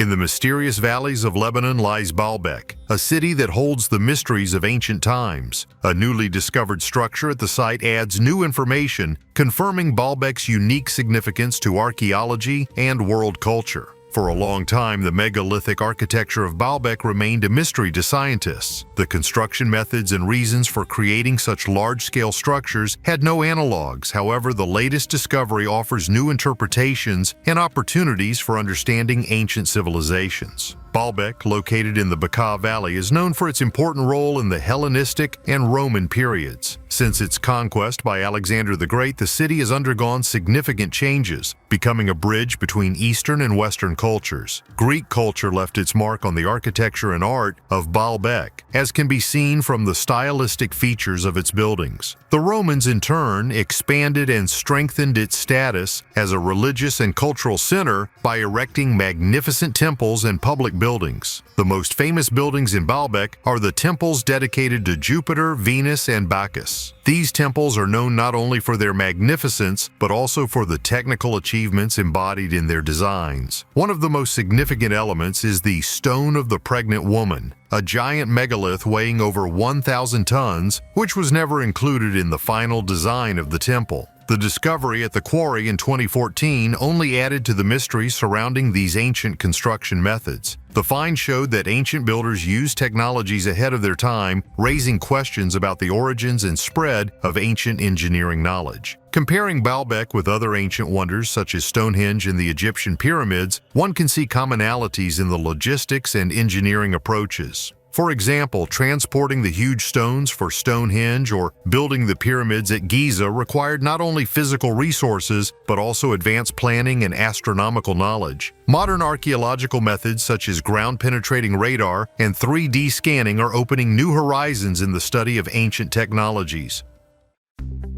B: In the mysterious valleys of Lebanon lies Baalbek, a city that holds the mysteries of ancient times. A newly discovered structure at the site adds new information, confirming Baalbek's unique significance to archaeology and world culture. For a long time, the megalithic architecture of Baalbek remained a mystery to scientists. The construction methods and reasons for creating such large-scale structures had no analogs. However, the latest discovery offers new interpretations and opportunities for understanding ancient civilizations. Baalbek, located in the Bekaa Valley, is known for its important role in the Hellenistic and Roman periods. Since its conquest by Alexander the Great, the city has undergone significant changes, becoming a bridge between Eastern and Western cultures. Greek culture left its mark on the architecture and art of Baalbek, as can be seen from the stylistic features of its buildings. The Romans, in turn, expanded and strengthened its status as a religious and cultural center by erecting magnificent temples and public buildings. The most famous buildings in Baalbek are the temples dedicated to Jupiter, Venus, and Bacchus. These temples are known not only for their magnificence, but also for the technical achievements embodied in their designs. One of the most significant elements is the Stone of the Pregnant Woman, a giant megalith weighing over 1,000 tons, which was never included in the final design of the temple. The discovery at the quarry in 2014 only added to the mystery surrounding these ancient construction methods. The find showed that ancient builders used technologies ahead of their time, raising questions about the origins and spread of ancient engineering knowledge. Comparing Baalbek with other ancient wonders such as Stonehenge and the Egyptian pyramids, one can see commonalities in the logistics and engineering approaches. For example, transporting the huge stones for Stonehenge or building the pyramids at Giza required not only physical resources, but also advanced planning and astronomical knowledge. Modern archaeological methods such as ground-penetrating radar and 3D scanning are opening new horizons in the study of ancient technologies.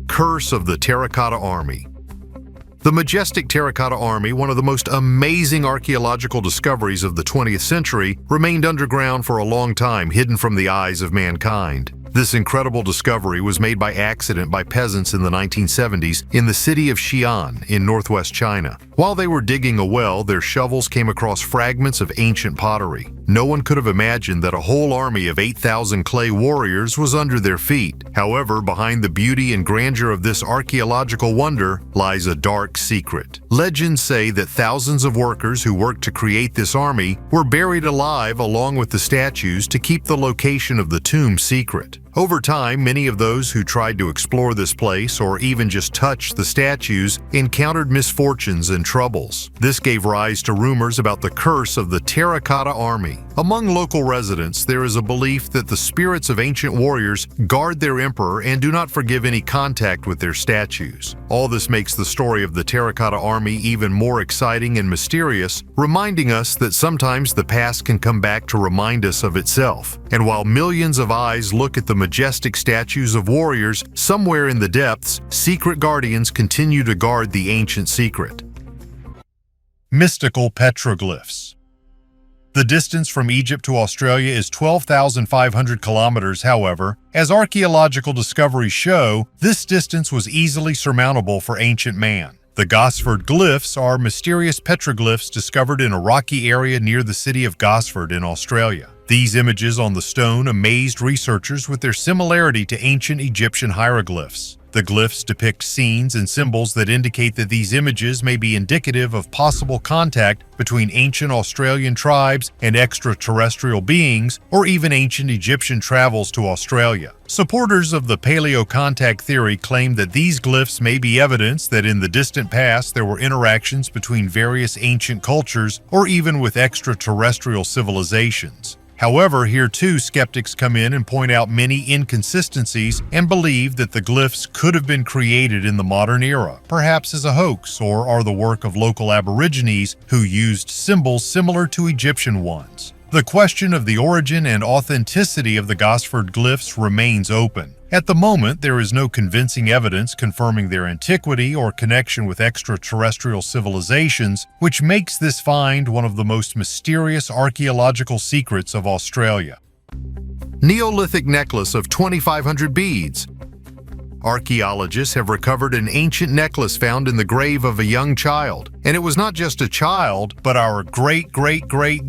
B: Curse of the Terracotta Army. The majestic Terracotta Army, one of the most amazing archaeological discoveries of the 20th century, remained underground for a long time, hidden from the eyes of mankind. This incredible discovery was made by accident by peasants in the 1970s in the city of Xi'an in northwest China. While they were digging a well, their shovels came across fragments of ancient pottery. No one could have imagined that a whole army of 8,000 clay warriors was under their feet. However, behind the beauty and grandeur of this archaeological wonder lies a dark secret. Legends say that thousands of workers who worked to create this army were buried alive along with the statues to keep the location of the tomb secret. Over time, many of those who tried to explore this place or even just touch the statues encountered misfortunes and troubles. This gave rise to rumors about the curse of the Terracotta Army. Among local residents, there is a belief that the spirits of ancient warriors guard their emperor and do not forgive any contact with their statues. All this makes the story of the Terracotta Army even more exciting and mysterious, reminding us that sometimes the past can come back to remind us of itself. And while millions of eyes look at the majestic statues of warriors, somewhere in the depths, secret guardians continue to guard the ancient secret.
A: Mystical petroglyphs. The distance from Egypt to Australia is 12,500 kilometers. However, as archaeological discoveries show, this distance was easily surmountable for ancient man. The Gosford glyphs are mysterious petroglyphs discovered in a rocky area near the city of Gosford in Australia. These images on the stone amazed researchers with their similarity to ancient Egyptian hieroglyphs. The glyphs depict scenes and symbols that indicate that these images may be indicative of possible contact between ancient Australian tribes and extraterrestrial beings, or even ancient Egyptian travels to Australia. Supporters of the paleo-contact theory claim that these glyphs may be evidence that in the distant past there were interactions between various ancient cultures or even with extraterrestrial civilizations. However, here too skeptics come in and point out many inconsistencies and believe that the glyphs could have been created in the modern era, perhaps as a hoax, or are the work of local aborigines who used symbols similar to Egyptian ones. The question of the origin and authenticity of the Gosford glyphs remains open. At the moment, there is no convincing evidence confirming their antiquity or connection with extraterrestrial civilizations, which makes this find one of the most mysterious archaeological secrets of Australia.
B: Neolithic necklace of 2,500 beads. Archaeologists have recovered an ancient necklace found in the grave of a young child. And it was not just a child, but our great-great-great,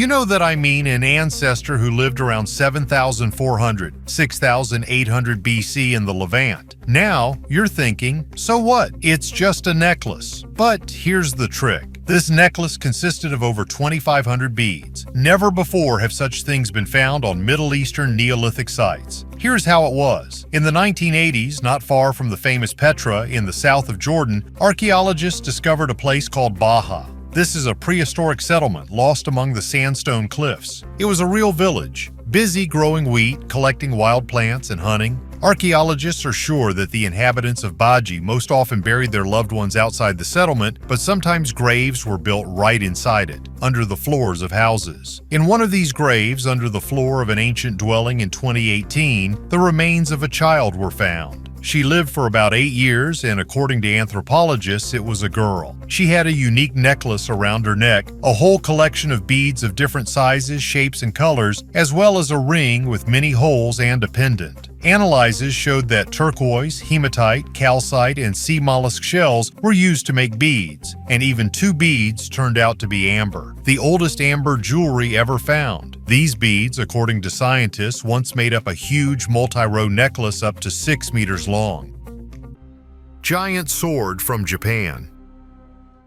B: an ancestor who lived around 7,400, 6,800 BC in the Levant. Now, you're thinking, so what? It's just a necklace. But here's the trick. This necklace consisted of over 2,500 beads. Never before have such things been found on Middle Eastern Neolithic sites. Here's how it was. In the 1980s, not far from the famous Petra in the south of Jordan, archaeologists discovered a place called Baha. This is a prehistoric settlement lost among the sandstone cliffs. It was a real village, busy growing wheat, collecting wild plants, and hunting. Archaeologists are sure that the inhabitants of Baji most often buried their loved ones outside the settlement, but sometimes graves were built right inside it, under the floors of houses. In one of these graves, under the floor of an ancient dwelling in 2018, the remains of a child were found. She lived for about 8 years, and according to anthropologists, it was a girl. She had a unique necklace around her neck, a whole collection of beads of different sizes, shapes, and colors, as well as a ring with many holes and a pendant. Analyses showed that turquoise, hematite, calcite, and sea mollusk shells were used to make beads, and even 2 beads turned out to be amber, the oldest amber jewelry ever found. These beads, according to scientists, once made up a huge multi-row necklace up to 6 meters long. Giant sword from Japan.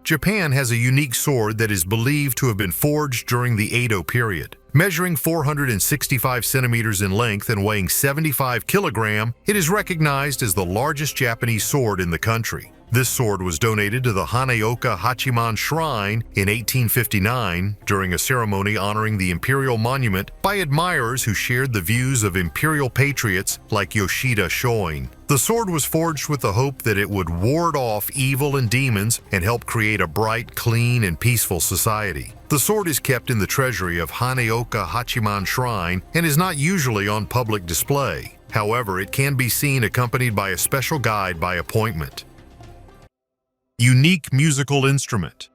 B: Japan has a unique sword that is believed to have been forged during the Edo period. Measuring 465 centimeters in length and weighing 75 kilograms, it is recognized as the largest Japanese sword in the country. This sword was donated to the Haneoka Hachiman Shrine in 1859 during a ceremony honoring the imperial monument by admirers who shared the views of imperial patriots like Yoshida Shoin. The sword was forged with the hope that it would ward off evil and demons and help create a bright, clean, and peaceful society. The sword is kept in the treasury of Haneoka Hachiman Shrine and is not usually on public display. However, it can be seen accompanied by a special guide by appointment. Unique musical instrument.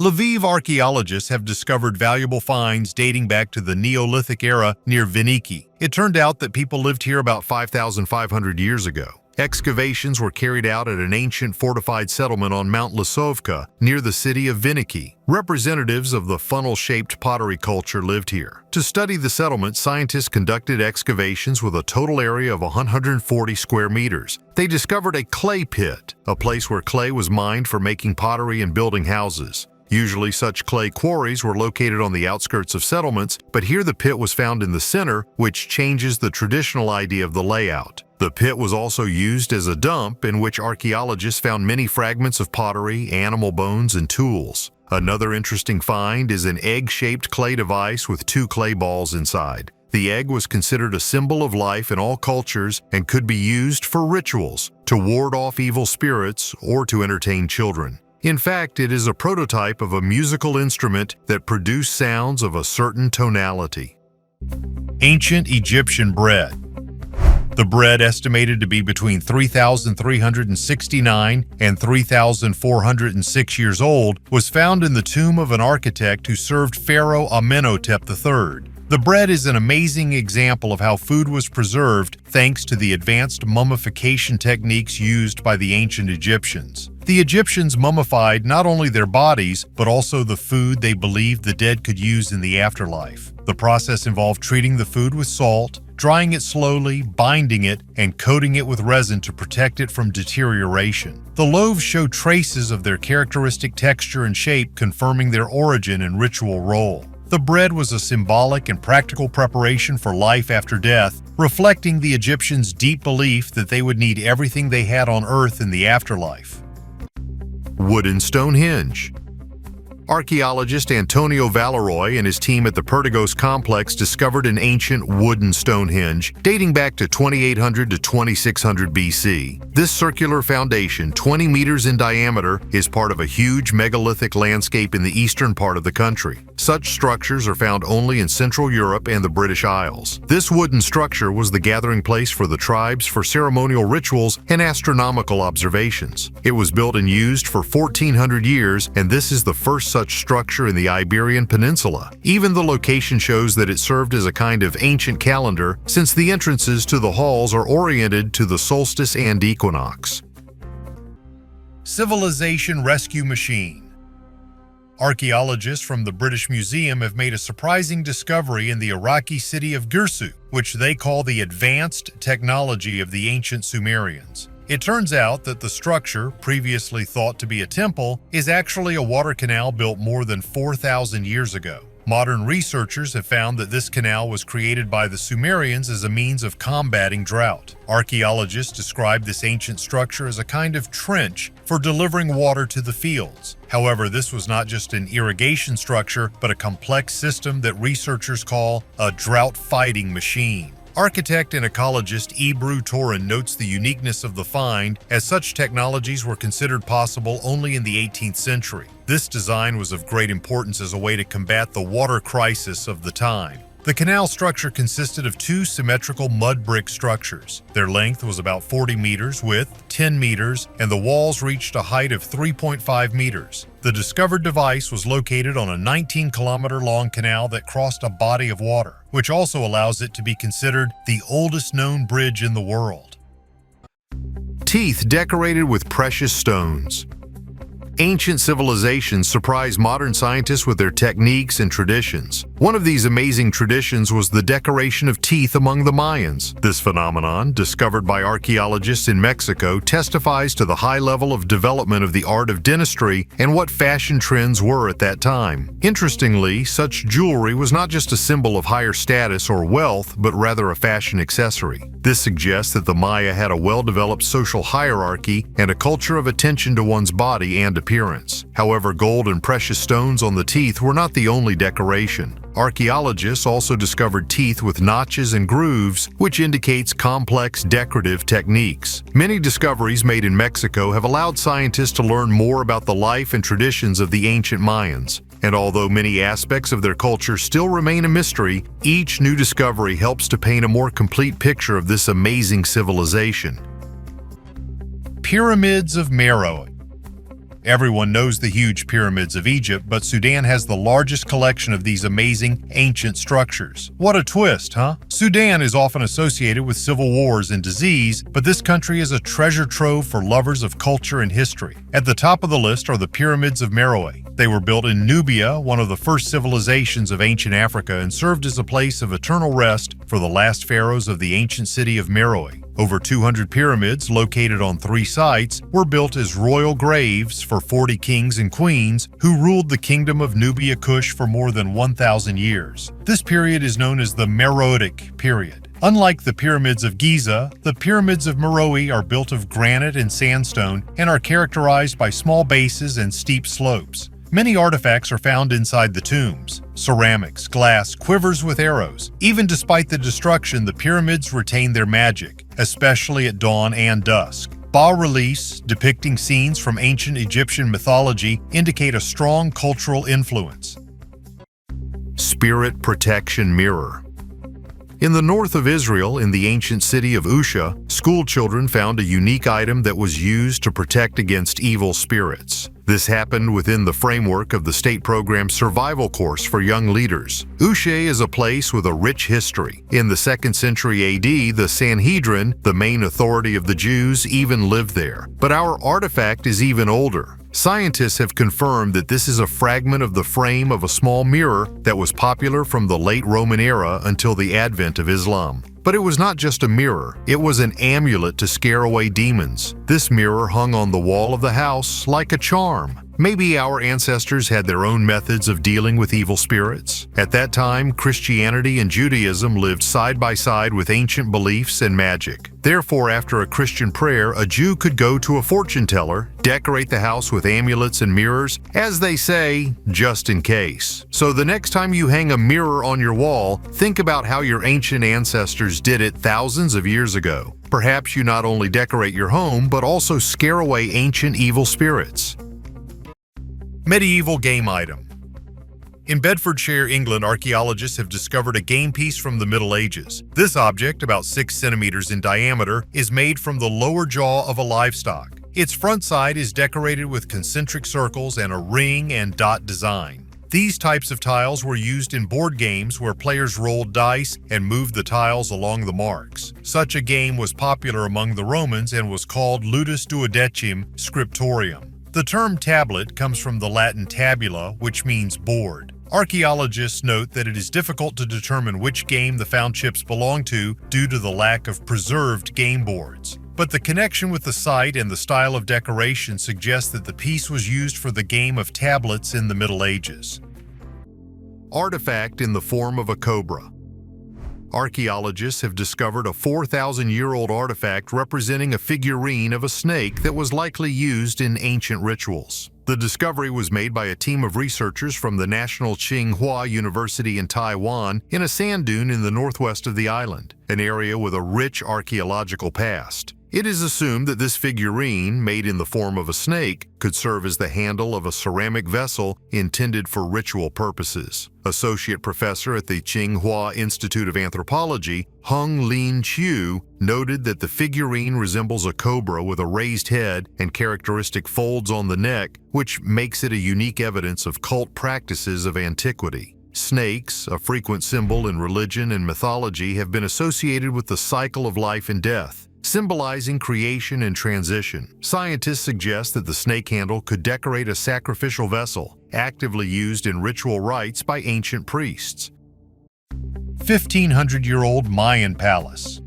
B: Lviv archaeologists have discovered valuable finds dating back to the Neolithic era near Viniki. It turned out that people lived here about 5,500 years ago. Excavations were carried out at an ancient fortified settlement on Mount Lisovka near the city of Viniki. Representatives of the funnel-shaped pottery culture lived here. To study the settlement, scientists conducted excavations with a total area of 140 square meters. They discovered a clay pit, a place where clay was mined for making pottery and building houses. Usually such clay quarries were located on the outskirts of settlements, but here the pit was found in the center, which changes the traditional idea of the layout. The pit was also used as a dump in which archaeologists found many fragments of pottery, animal bones, and tools. Another interesting find is an egg-shaped clay device with 2 clay balls inside. The egg was considered a symbol of life in all cultures and could be used for rituals, to ward off evil spirits, or to entertain children. In fact, it is a prototype of a musical instrument that produced sounds of a certain tonality. Ancient Egyptian bread. The bread, estimated to be between 3,369 and 3,406 years old, was found in the tomb of an architect who served Pharaoh Amenhotep III.
A: The bread is an amazing example of how food was preserved thanks to the advanced mummification techniques used by the ancient Egyptians. The Egyptians mummified not only their bodies, but also the food they believed the dead could use in the afterlife. The process involved treating the food with salt, drying it slowly, binding it, and coating it with resin to protect it from deterioration. The loaves show traces of their characteristic texture and shape, confirming their origin and ritual role. The bread was a symbolic and practical preparation for life after death, reflecting the Egyptians' deep belief that they would need everything they had on earth in the afterlife.
B: Wooden Stonehenge. Archaeologist Antonio Valeroy and his team at the Perdigos complex discovered an ancient wooden Stonehenge dating back to 2800 to 2600 BC. This circular foundation, 20 meters in diameter, is part of a huge megalithic landscape in the eastern part of the country. Such structures are found only in Central Europe and the British Isles. This wooden structure was the gathering place for the tribes for ceremonial rituals and astronomical observations. It was built and used for 1400 years, and this is the first such structure in the Iberian Peninsula. Even the location shows that it served as a kind of ancient calendar, since the entrances to the halls are oriented to the solstice and equinox.
A: Civilization Rescue Machine. Archaeologists from the British Museum have made a surprising discovery in the Iraqi city of Girsu, which they call the advanced technology of the ancient Sumerians. It turns out that the structure, previously thought to be a temple, is actually a water canal built more than 4,000 years ago. Modern researchers have found that this canal was created by the Sumerians as a means of combating drought. Archaeologists describe this ancient structure as a kind of trench for delivering water to the fields. However, this was not just an irrigation structure, but a complex system that researchers call a drought-fighting machine. Architect and ecologist Ebru Torin notes the uniqueness of the find, as such technologies were considered possible only in the 18th century. This design was of great importance as a way to combat the water crisis of the time. The canal structure consisted of two symmetrical mud brick structures. Their length was about 40 meters, width 10 meters, and the walls reached a height of 3.5 meters. The discovered device was located on a 19-kilometer-long canal that crossed a body of water, which also allows it to be considered the oldest known bridge in the world.
B: Teeth decorated with precious stones. Ancient civilizations surprise modern scientists with their techniques and traditions. One of these amazing traditions was the decoration of teeth among the Mayans. This phenomenon, discovered by archaeologists in Mexico, testifies to the high level of development of the art of dentistry and what fashion trends were at that time. Interestingly, such jewelry was not just a symbol of higher status or wealth, but rather a fashion accessory. This suggests that the Maya had a well-developed social hierarchy and a culture of attention to one's body and appearance. However, gold and precious stones on the teeth were not the only decoration. Archaeologists also discovered teeth with notches and grooves, which indicates complex decorative techniques. Many discoveries made in Mexico have allowed scientists to learn more about the life and traditions of the ancient Mayans. And although many aspects of their culture still remain a mystery, each new discovery helps to paint a more complete picture of this amazing civilization.
A: Pyramids of Meroe. Everyone knows the huge pyramids of Egypt, but Sudan has the largest collection of these amazing ancient structures. What a twist, huh? Sudan is often associated with civil wars and disease, but this country is a treasure trove for lovers of culture and history. At the top of the list are the pyramids of Meroe. They were built in Nubia, one of the first civilizations of ancient Africa, and served as a place of eternal rest for the last pharaohs of the ancient city of Meroe. Over 200 pyramids, located on 3 sites, were built as royal graves for 40 kings and queens who ruled the kingdom of Nubia Kush for more than 1,000 years. This period is known as the Meroitic period. Unlike the pyramids of Giza, the pyramids of Meroe are built of granite and sandstone and are characterized by small bases and steep slopes. Many artifacts are found inside the tombs: ceramics, glass, quivers with arrows. Even despite the destruction, the pyramids retain their magic, especially at dawn and dusk. Bas-reliefs depicting scenes from ancient Egyptian mythology indicate a strong cultural influence.
B: Spirit Protection Mirror. In the north of Israel, in the ancient city of Usha, school children found a unique item that was used to protect against evil spirits. This happened within the framework of the state program's survival course for young leaders. Ushe is a place with a rich history. In the 2nd century AD, the Sanhedrin, the main authority of the Jews, even lived there. But our artifact is even older. Scientists have confirmed that this is a fragment of the frame of a small mirror that was popular from the late Roman era until the advent of Islam. But it was not just a mirror, it was an amulet to scare away demons. This mirror hung on the wall of the house like a charm. Maybe our ancestors had their own methods of dealing with evil spirits. At that time, Christianity and Judaism lived side by side with ancient beliefs and magic. Therefore, after a Christian prayer, a Jew could go to a fortune teller, decorate the house with amulets and mirrors, as they say, just in case. So the next time you hang a mirror on your wall, think about how your ancient ancestors did it thousands of years ago. Perhaps you not only decorate your home, but also scare away ancient evil spirits.
A: Medieval game item. In Bedfordshire, England, archaeologists have discovered a game piece from the Middle Ages. This object, about 6 centimeters in diameter, is made from the lower jaw of a livestock. Its front side is decorated with concentric circles and a ring and dot design. These types of tiles were used in board games where players rolled dice and moved the tiles along the marks. Such a game was popular among the Romans and was called ludus duodecim scriptorium. The term tablet comes from the Latin tabula, which means board. Archaeologists note that it is difficult to determine which game the found chips belong to due to the lack of preserved game boards. But the connection with the site and the style of decoration suggests that the piece was used for the game of tablets in the Middle Ages.
B: Artifact in the form of a cobra. Archaeologists have discovered a 4,000-year-old artifact representing a figurine of a snake that was likely used in ancient rituals. The discovery was made by a team of researchers from the National Tsinghua University in Taiwan in a sand dune in the northwest of the island, an area with a rich archaeological past. It is assumed that this figurine, made in the form of a snake, could serve as the handle of a ceramic vessel intended for ritual purposes. Associate professor at the Tsinghua Institute of Anthropology, Hung Lin Chiu, noted that the figurine resembles a cobra with a raised head and characteristic folds on the neck, which makes it a unique evidence of cult practices of antiquity. Snakes, a frequent symbol in religion and mythology, have been associated with the cycle of life and death, symbolizing creation and transition. Scientists suggest that the snake handle could decorate a sacrificial vessel, actively used in ritual rites by ancient priests.
A: 1,500-year-old Mayan Palace.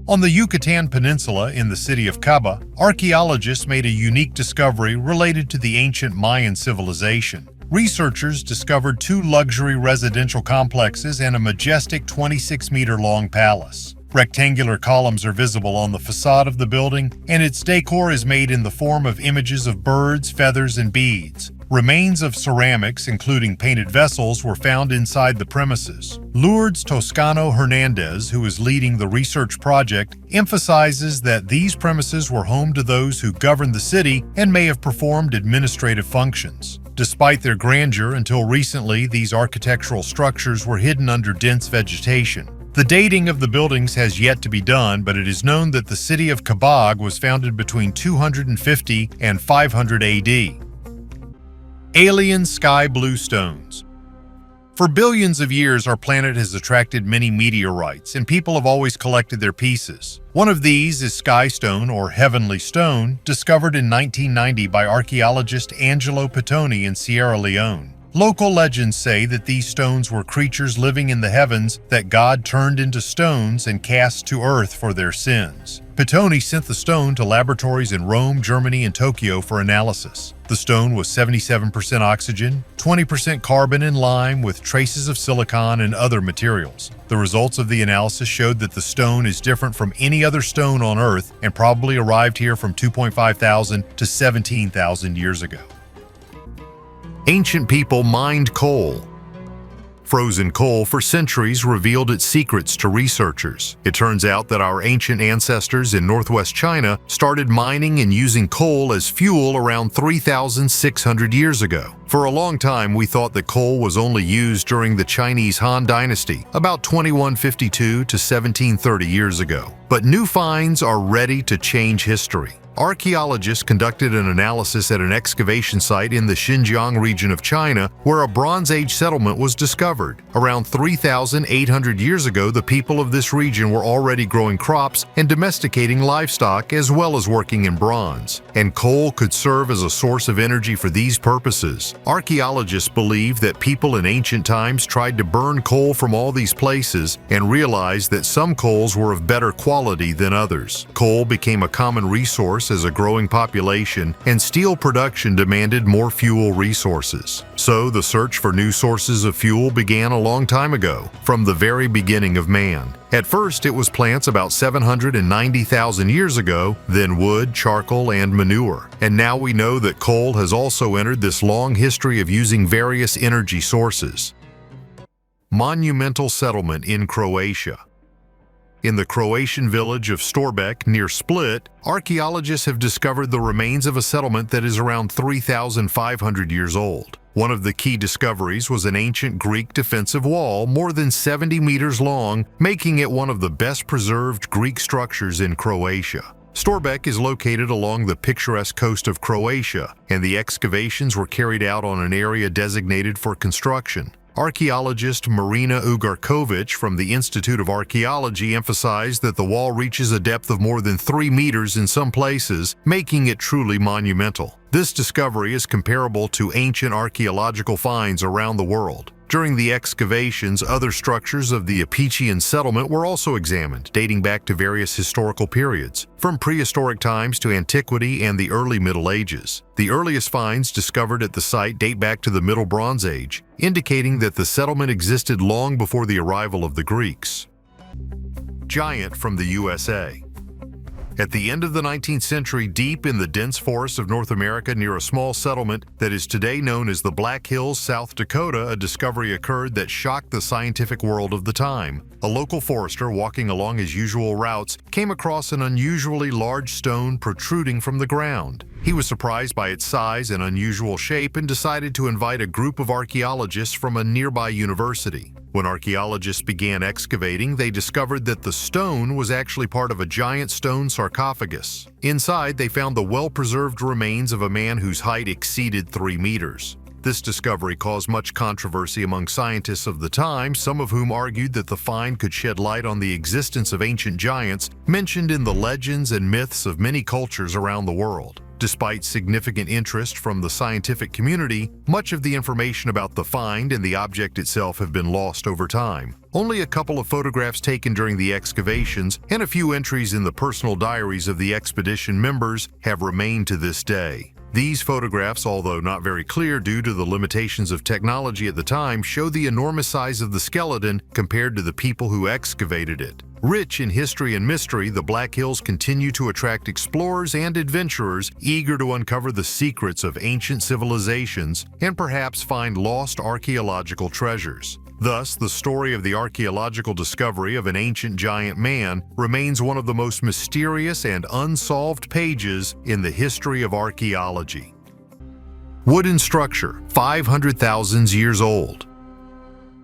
A: On the Yucatan Peninsula in the city of Caba, archaeologists made a unique discovery related to the ancient Mayan civilization. Researchers discovered 2 luxury residential complexes and a majestic 26-meter-long palace. Rectangular columns are visible on the facade of the building, and its decor is made in the form of images of birds, feathers, and beads. Remains of ceramics, including painted vessels, were found inside the premises. Lourdes Toscano Hernandez, who is leading the research project, emphasizes that these premises were home to those who governed the city and may have performed administrative functions. Despite their grandeur, until recently, these architectural structures were hidden under dense vegetation. The dating of the buildings has yet to be done, but it is known that the city of Kabag was founded between 250 and 500 AD. Alien sky blue stones. For billions of years, our planet has attracted many meteorites, and people have always collected their pieces. One of these is sky stone, or heavenly stone, discovered in 1990 by archaeologist Angelo Pittoni in Sierra Leone. Local legends say that these stones were creatures living in the heavens that God turned into stones and cast to earth for their sins. Pittoni sent the stone to laboratories in Rome, Germany, and Tokyo for analysis. The stone was 77% oxygen, 20% carbon and lime, with traces of silicon and other materials. The results of the analysis showed that the stone is different from any other stone on Earth and probably arrived here from 2.5 thousand to 17,000 years ago.
B: Ancient people mined coal. Frozen coal for centuries revealed its secrets to researchers. It turns out that our ancient ancestors in northwest China started mining and using coal as fuel around 3,600 years ago. For a long time, we thought that coal was only used during the Chinese Han Dynasty, about 2152 to 1730 years ago. But new finds are ready to change history. Archaeologists conducted an analysis at an excavation site in the Xinjiang region of China where a Bronze Age settlement was discovered. Around 3,800 years ago, the people of this region were already growing crops and domesticating livestock as well as working in bronze. And coal could serve as a source of energy for these purposes. Archaeologists believe that people in ancient times tried to burn coal from all these places and realized that some coals were of better quality than others. Coal became a common resource as a growing population, and steel production demanded more fuel resources. So the search for new sources of fuel began a long time ago, from the very beginning of man. At first, it was plants about 790,000 years ago, then wood, charcoal, and manure. And now we know that coal has also entered this long history of using various energy sources. Monumental settlement in Croatia. In the Croatian village of Baalbek near Split, archaeologists have discovered the remains of a settlement that is around 3,500 years old. One of the key discoveries was an ancient Greek defensive wall more than 70 meters long, making it one of the best preserved Greek structures in Croatia. Baalbek is located along the picturesque coast of Croatia, and the excavations were carried out on an area designated for construction. Archaeologist Marina Ugarkovic from the Institute of Archaeology emphasized that the wall reaches a depth of more than 3 meters in some places, making it truly monumental. This discovery is comparable to ancient archaeological finds around the world. During the excavations, other structures of the Apician settlement were also examined, dating back to various historical periods, from prehistoric times to antiquity and the early Middle Ages. The earliest finds discovered at the site date back to the Middle Bronze Age, indicating that the settlement existed long before the arrival of the Greeks. Giant from the USA. At the end of the 19th century, deep in the dense forests of North America near a small settlement that is today known as the Black Hills, South Dakota, a discovery occurred that shocked the scientific world of the time. A local forester walking along his usual routes came across an unusually large stone protruding from the ground. He was surprised by its size and unusual shape and decided to invite a group of archaeologists from a nearby university. When archaeologists began excavating, they discovered that the stone was actually part of a giant stone sarcophagus. Inside, they found the well-preserved remains of a man whose height exceeded 3 meters. This discovery caused much controversy among scientists of the time, some of whom argued that the find could shed light on the existence of ancient giants mentioned in the legends and myths of many cultures around the world. Despite significant interest from the scientific community, much of the information about the find and the object itself have been lost over time. Only a couple of photographs taken during the excavations and a few entries in the personal diaries of the expedition members have remained to this day. These photographs, although not very clear due to the limitations of technology at the time, show the enormous size of the skeleton compared to the people who excavated it. Rich in history and mystery, the Black Hills continue to attract explorers and adventurers eager to uncover the secrets of ancient civilizations and perhaps find lost archaeological treasures. Thus, the story of the archaeological discovery of an ancient giant man remains one of the most mysterious and unsolved pages in the history of archaeology. Wooden structure, 500,000 years old.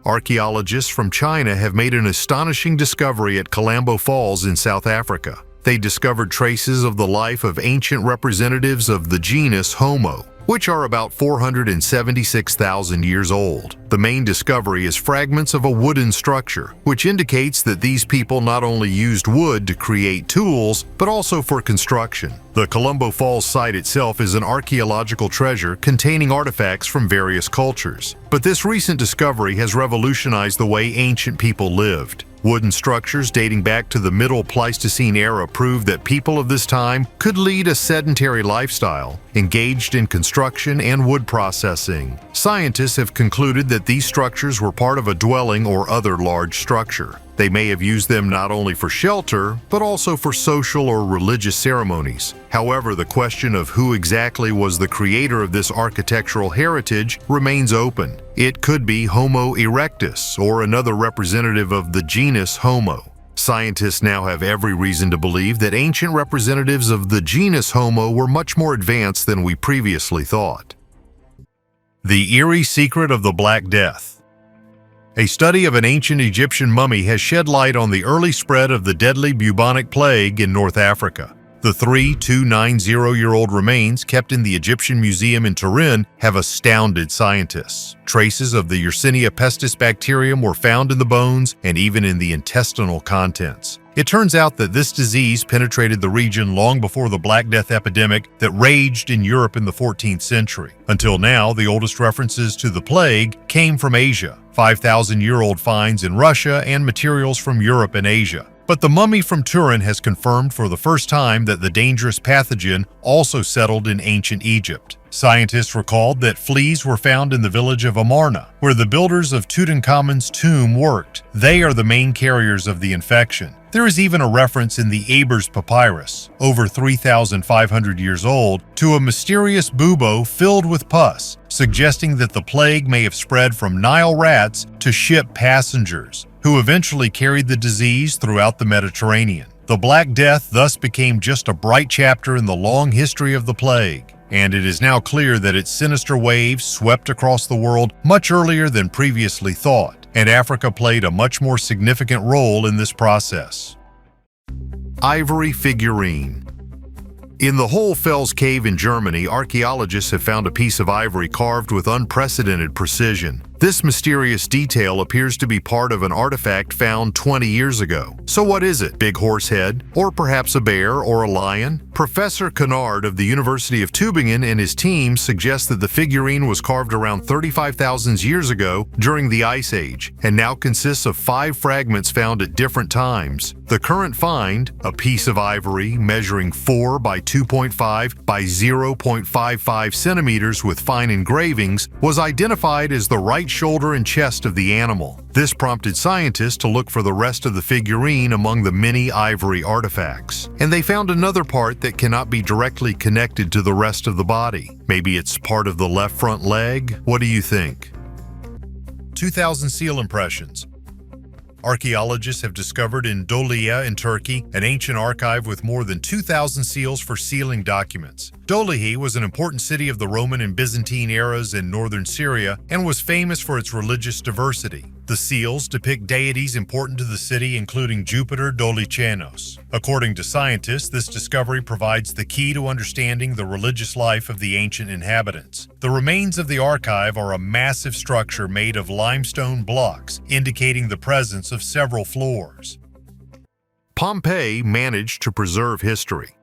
B: Archaeologists from China have made an astonishing discovery at Kalambo Falls in South Africa. They discovered traces of the life of ancient representatives of the genus Homo, which are about 476,000 years old. The main discovery is fragments of a wooden structure, which indicates that these people not only used wood to create tools, but also for construction. The Kalambo Falls site itself is an archaeological treasure containing artifacts from various cultures. But this recent discovery has revolutionized the way ancient people lived. Wooden structures dating back to the Middle Pleistocene era prove that people of this time could lead a sedentary lifestyle, engaged in construction and wood processing. Scientists have concluded that these structures were part of a dwelling or other large structure. They may have used them not only for shelter, but also for social or religious ceremonies. However, the question of who exactly was the creator of this architectural heritage remains open. It could be Homo erectus, or another representative of the genus Homo. Scientists now have every reason to believe that ancient representatives of the genus Homo were much more advanced than we previously thought. The Eerie Secret of the Black Death. A study of an ancient Egyptian mummy has shed light on the early spread of the deadly bubonic plague in North Africa. The 3,290-year-old remains kept in the Egyptian Museum in Turin have astounded scientists. Traces of the Yersinia pestis bacterium were found in the bones and even in the intestinal contents. It turns out that this disease penetrated the region long before the Black Death epidemic that raged in Europe in the 14th century. Until now, the oldest references to the plague came from Asia, 5,000-year-old finds in Russia and materials from Europe and Asia. But the mummy from Turin has confirmed for the first time that the dangerous pathogen also settled in ancient Egypt. Scientists recalled that fleas were found in the village of Amarna, where the builders of Tutankhamun's tomb worked. They are the main carriers of the infection. There is even a reference in the Ebers Papyrus, over 3,500 years old, to a mysterious bubo filled with pus, suggesting that the plague may have spread from Nile rats to ship passengers, who eventually carried the disease throughout the Mediterranean. The Black Death thus became just a bright chapter in the long history of the plague, and it is now clear that its sinister waves swept across the world much earlier than previously thought, and Africa played a much more significant role in this process. Ivory figurine. In the Hohlfels cave in Germany, archaeologists have found a piece of ivory carved with unprecedented precision. This mysterious detail appears to be part of an artifact found 20 years ago. So what is it? Big horse head? Or perhaps a bear or a lion? Professor Kennard of the University of Tübingen and his team suggest that the figurine was carved around 35,000 years ago during the Ice Age, and now consists of 5 fragments found at different times. The current find, a piece of ivory measuring 4 by 2.5 by 0.55 centimeters with fine engravings, was identified as the right shoulder and chest of the animal. This prompted scientists to look for the rest of the figurine among the many ivory artifacts. And they found another part that cannot be directly connected to the rest of the body. Maybe it's part of the left front leg? What do you think?
A: 2,000 seal impressions. Archaeologists have discovered in Dolia in Turkey an ancient archive with more than 2,000 seals for sealing documents. Dolihi was an important city of the Roman and Byzantine eras in northern Syria and was famous for its religious diversity. The seals depict deities important to the city, including Jupiter Dolichanos. According to scientists, this discovery provides the key to understanding the religious life of the ancient inhabitants. The remains of the archive are a massive structure made of limestone blocks, indicating the presence of several floors.
B: Pompeii managed to preserve history.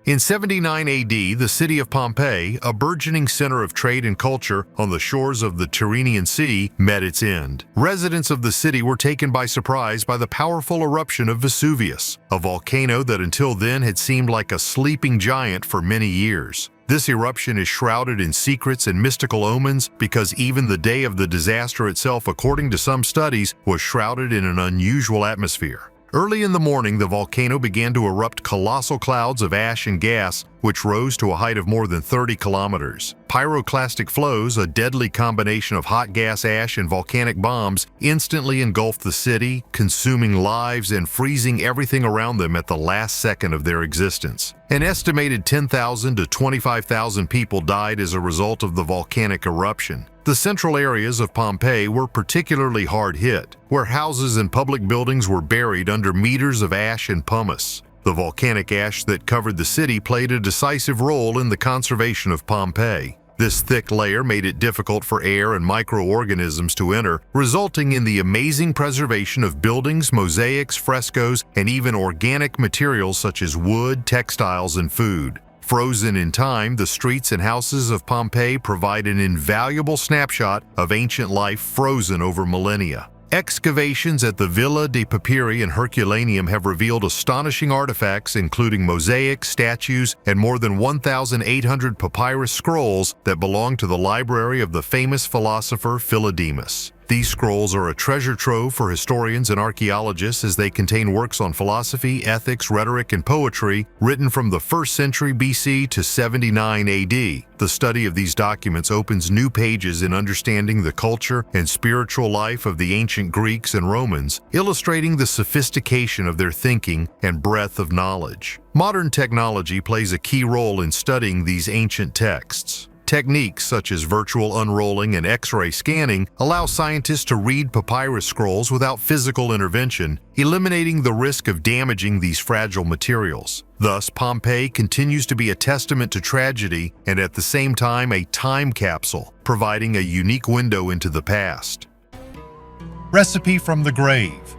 B: In 79 AD, the city of Pompeii, a burgeoning center of trade and culture on the shores of the Tyrrhenian Sea, met its end. Residents of the city were taken by surprise by the powerful eruption of Vesuvius, a volcano that until then had seemed like a sleeping giant for many years. This eruption is shrouded in secrets and mystical omens because even the day of the disaster itself, according to some studies, was shrouded in an unusual atmosphere. Early in the morning, the volcano began to erupt colossal clouds of ash and gas, which rose to a height of more than 30 kilometers. Pyroclastic flows, a deadly combination of hot gas ash and volcanic bombs, instantly engulfed the city, consuming lives and freezing everything around them at the last second of their existence. An estimated 10,000 to 25,000 people died as a result of the volcanic eruption. The central areas of Pompeii were particularly hard hit, where houses and public buildings were buried under meters of ash and pumice. The volcanic ash that covered the city played a decisive role in the conservation of Pompeii. This thick layer made it difficult for air and microorganisms to enter, resulting in the amazing preservation of buildings, mosaics, frescoes, and even organic materials such as wood, textiles, and food. Frozen in time, the streets and houses of Pompeii provide an invaluable snapshot of ancient life frozen over millennia. Excavations at the Villa dei Papyri in Herculaneum have revealed astonishing artifacts including mosaics, statues, and more than 1,800 papyrus scrolls that belong to the library of the famous philosopher Philodemus. These scrolls are a treasure trove for historians and archaeologists as they contain works on philosophy, ethics, rhetoric, and poetry written from the 1st century BC to 79 AD. The study of these documents opens new pages in understanding the culture and spiritual life of the ancient Greeks and Romans, illustrating the sophistication of their thinking and breadth of knowledge. Modern technology plays a key role in studying these ancient texts. Techniques such as virtual unrolling and X-ray scanning allow scientists to read papyrus scrolls without physical intervention, eliminating the risk of damaging these fragile materials. Thus, Pompeii continues to be a testament to tragedy and at the same time a time capsule, providing a unique window into the past.
A: Recipe from the grave.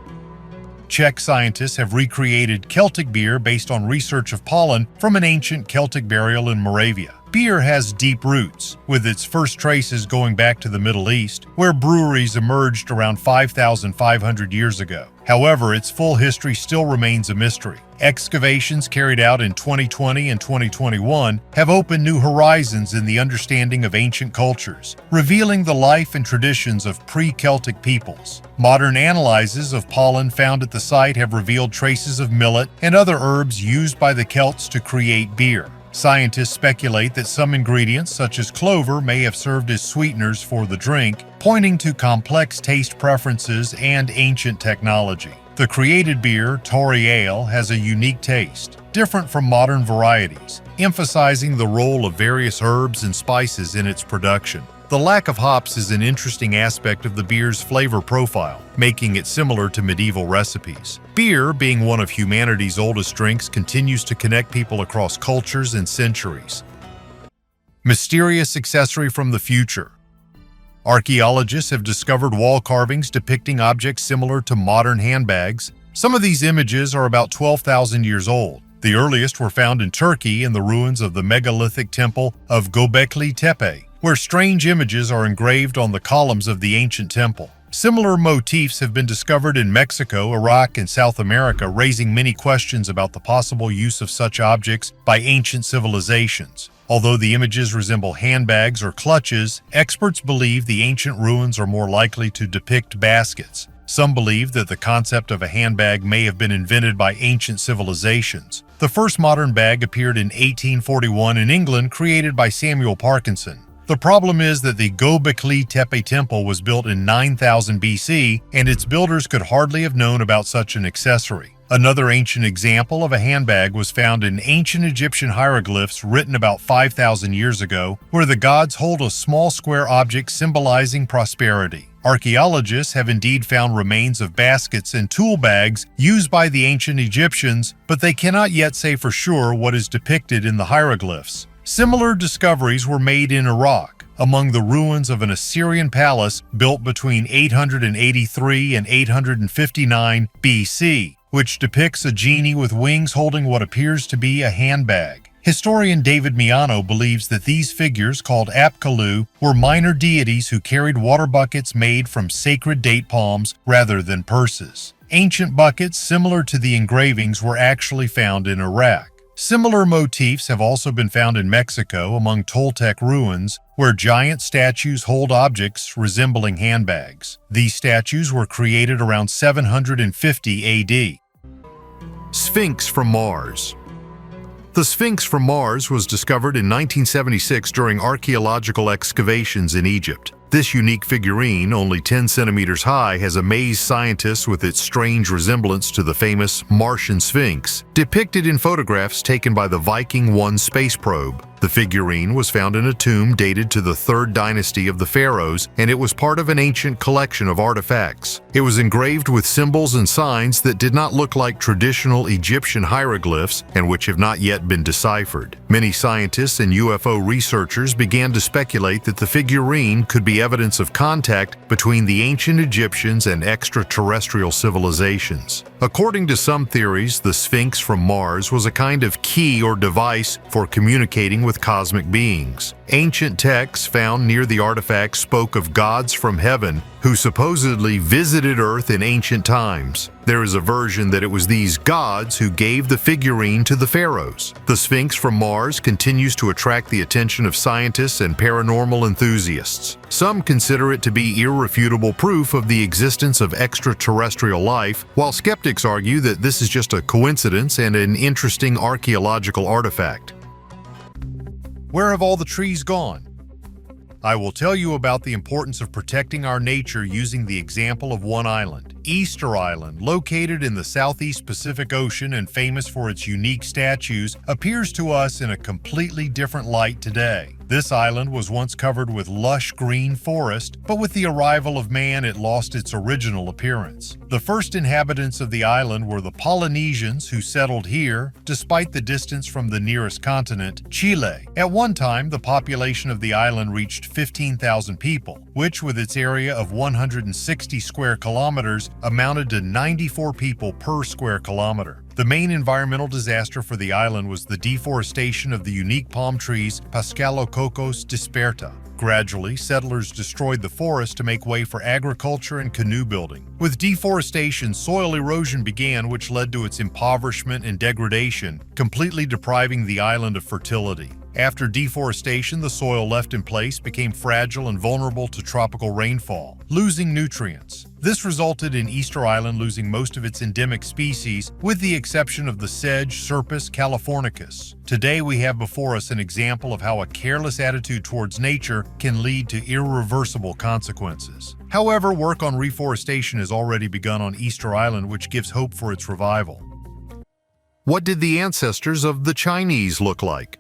A: Czech scientists have recreated Celtic beer based on research of pollen from an ancient Celtic burial in Moravia. Beer has deep roots, with its first traces going back to the Middle East, where breweries emerged around 5,500 years ago. However, its full history still remains a mystery. Excavations carried out in 2020 and 2021 have opened new horizons in the understanding of ancient cultures, revealing the life and traditions of pre-Celtic peoples. Modern analyses of pollen found at the site have revealed traces of millet and other herbs used by the Celts to create beer. Scientists speculate that some ingredients, such as clover, may have served as sweeteners for the drink, pointing to complex taste preferences and ancient technology. The created beer, Tory Ale, has a unique taste, different from modern varieties, emphasizing the role of various herbs and spices in its production. The lack of hops is an interesting aspect of the beer's flavor profile, making it similar to medieval recipes. Beer, being one of humanity's oldest drinks, continues to connect people across cultures and centuries. Mysterious accessory from the future. Archaeologists have discovered wall carvings depicting objects similar to modern handbags. Some of these images are about 12,000 years old. The earliest were found in Turkey in the ruins of the megalithic temple of Göbekli Tepe, where strange images are engraved on the columns of the ancient temple. Similar motifs have been discovered in Mexico, Iraq, and South America, raising many questions about the possible use of such objects by ancient civilizations. Although the images resemble handbags or clutches, experts believe the ancient ruins are more likely to depict baskets. Some believe that the concept of a handbag may have been invented by ancient civilizations. The first modern bag appeared in 1841 in England, created by Samuel Parkinson. The problem is that the Göbekli Tepe temple was built in 9000 BC, and its builders could hardly have known about such an accessory. Another ancient example of a handbag was found in ancient Egyptian hieroglyphs written about 5,000 years ago, where the gods hold a small square object symbolizing prosperity. Archaeologists have indeed found remains of baskets and tool bags used by the ancient Egyptians, but they cannot yet say for sure what is depicted in the hieroglyphs. Similar discoveries were made in Iraq, among the ruins of an Assyrian palace built between 883 and 859 BC, which depicts a genie with wings holding what appears to be a handbag. Historian David Miano believes that these figures, called Apkallu, were minor deities who carried water buckets made from sacred date palms rather than purses. Ancient buckets similar to the engravings were actually found in Iraq. Similar motifs have also been found in Mexico among Toltec ruins, where giant statues hold objects resembling handbags. These statues were created around 750 AD.
B: Sphinx from Mars. The Sphinx from Mars was discovered in 1976 during archaeological excavations in Egypt. This unique figurine, only 10 centimeters high, has amazed scientists with its strange resemblance to the famous Martian Sphinx, depicted in photographs taken by the Viking 1 space probe. The figurine was found in a tomb dated to the 3rd dynasty of the pharaohs, and it was part of an ancient collection of artifacts. It was engraved with symbols and signs that did not look like traditional Egyptian hieroglyphs and which have not yet been deciphered. Many scientists and UFO researchers began to speculate that the figurine could be evidence of contact between the ancient Egyptians and extraterrestrial civilizations. According to some theories, the Sphinx from Mars was a kind of key or device for communicating with cosmic beings. Ancient texts found near the artifact spoke of gods from heaven who supposedly visited Earth in ancient times. There is a version that it was these gods who gave the figurine to the pharaohs. The Sphinx from Mars continues to attract the attention of scientists and paranormal enthusiasts. Some consider it to be irrefutable proof of the existence of extraterrestrial life, while skeptics argue that this is just a coincidence and an interesting archaeological artifact.
A: Where have all the trees gone? I will tell you about the importance of protecting our nature using the example of one island, Easter Island, located in the southeast Pacific Ocean and famous for its unique statues, appears to us in a completely different light today. This island was once covered with lush green forest, but with the arrival of man it lost its original appearance. The first inhabitants of the island were the Polynesians who settled here, despite the distance from the nearest continent, Chile. At one time, the population of the island reached 15,000 people, which with its area of 160 square kilometers amounted to 94 people per square kilometer. The main environmental disaster for the island was the deforestation of the unique palm trees Pascalococos disperta. Gradually, settlers destroyed the forest to make way for agriculture and canoe building. With deforestation, soil erosion began, which led to its impoverishment and degradation, completely depriving the island of fertility. After deforestation, the soil left in place became fragile and vulnerable to tropical rainfall, losing nutrients. This resulted in Easter Island losing most of its endemic species, with the exception of the sedge Serpis californicus. Today we have before us an example of how a careless attitude towards nature can lead to irreversible consequences. However, work on reforestation has already begun on Easter Island, which gives hope for its revival.
B: What did the ancestors of the Chinese look like?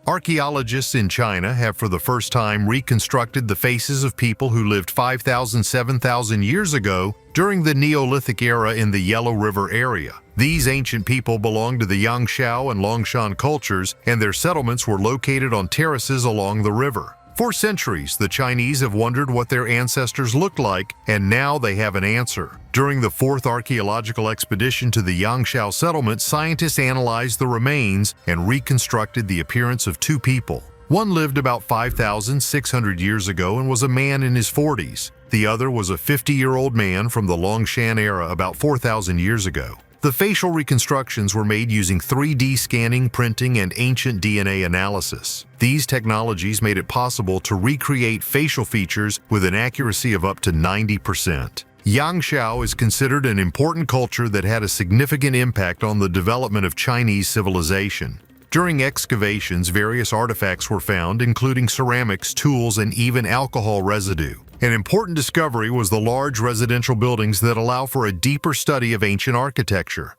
B: Archaeologists in China have for the first time reconstructed the faces of people who lived 5,000 to 7,000 years ago during the Neolithic era in the Yellow River area. These ancient people belonged to the Yangshao and Longshan cultures, and their settlements were located on terraces along the river. For centuries, the Chinese have wondered what their ancestors looked like, and now they have an answer. During the fourth archaeological expedition to the Yangshao settlement, scientists analyzed the remains and reconstructed the appearance of two people. One lived about 5,600 years ago and was a man in his 40s. The other was a 50-year-old man from the Longshan era about 4,000 years ago. The facial reconstructions were made using 3D scanning, printing, and ancient DNA analysis. These technologies made it possible to recreate facial features with an accuracy of up to 90%. Yangshao is considered an important culture that had a significant impact on the development of Chinese civilization. During excavations, various artifacts were found, including ceramics, tools, and even alcohol residue. An important discovery was the large residential buildings that allow for a deeper study of ancient architecture.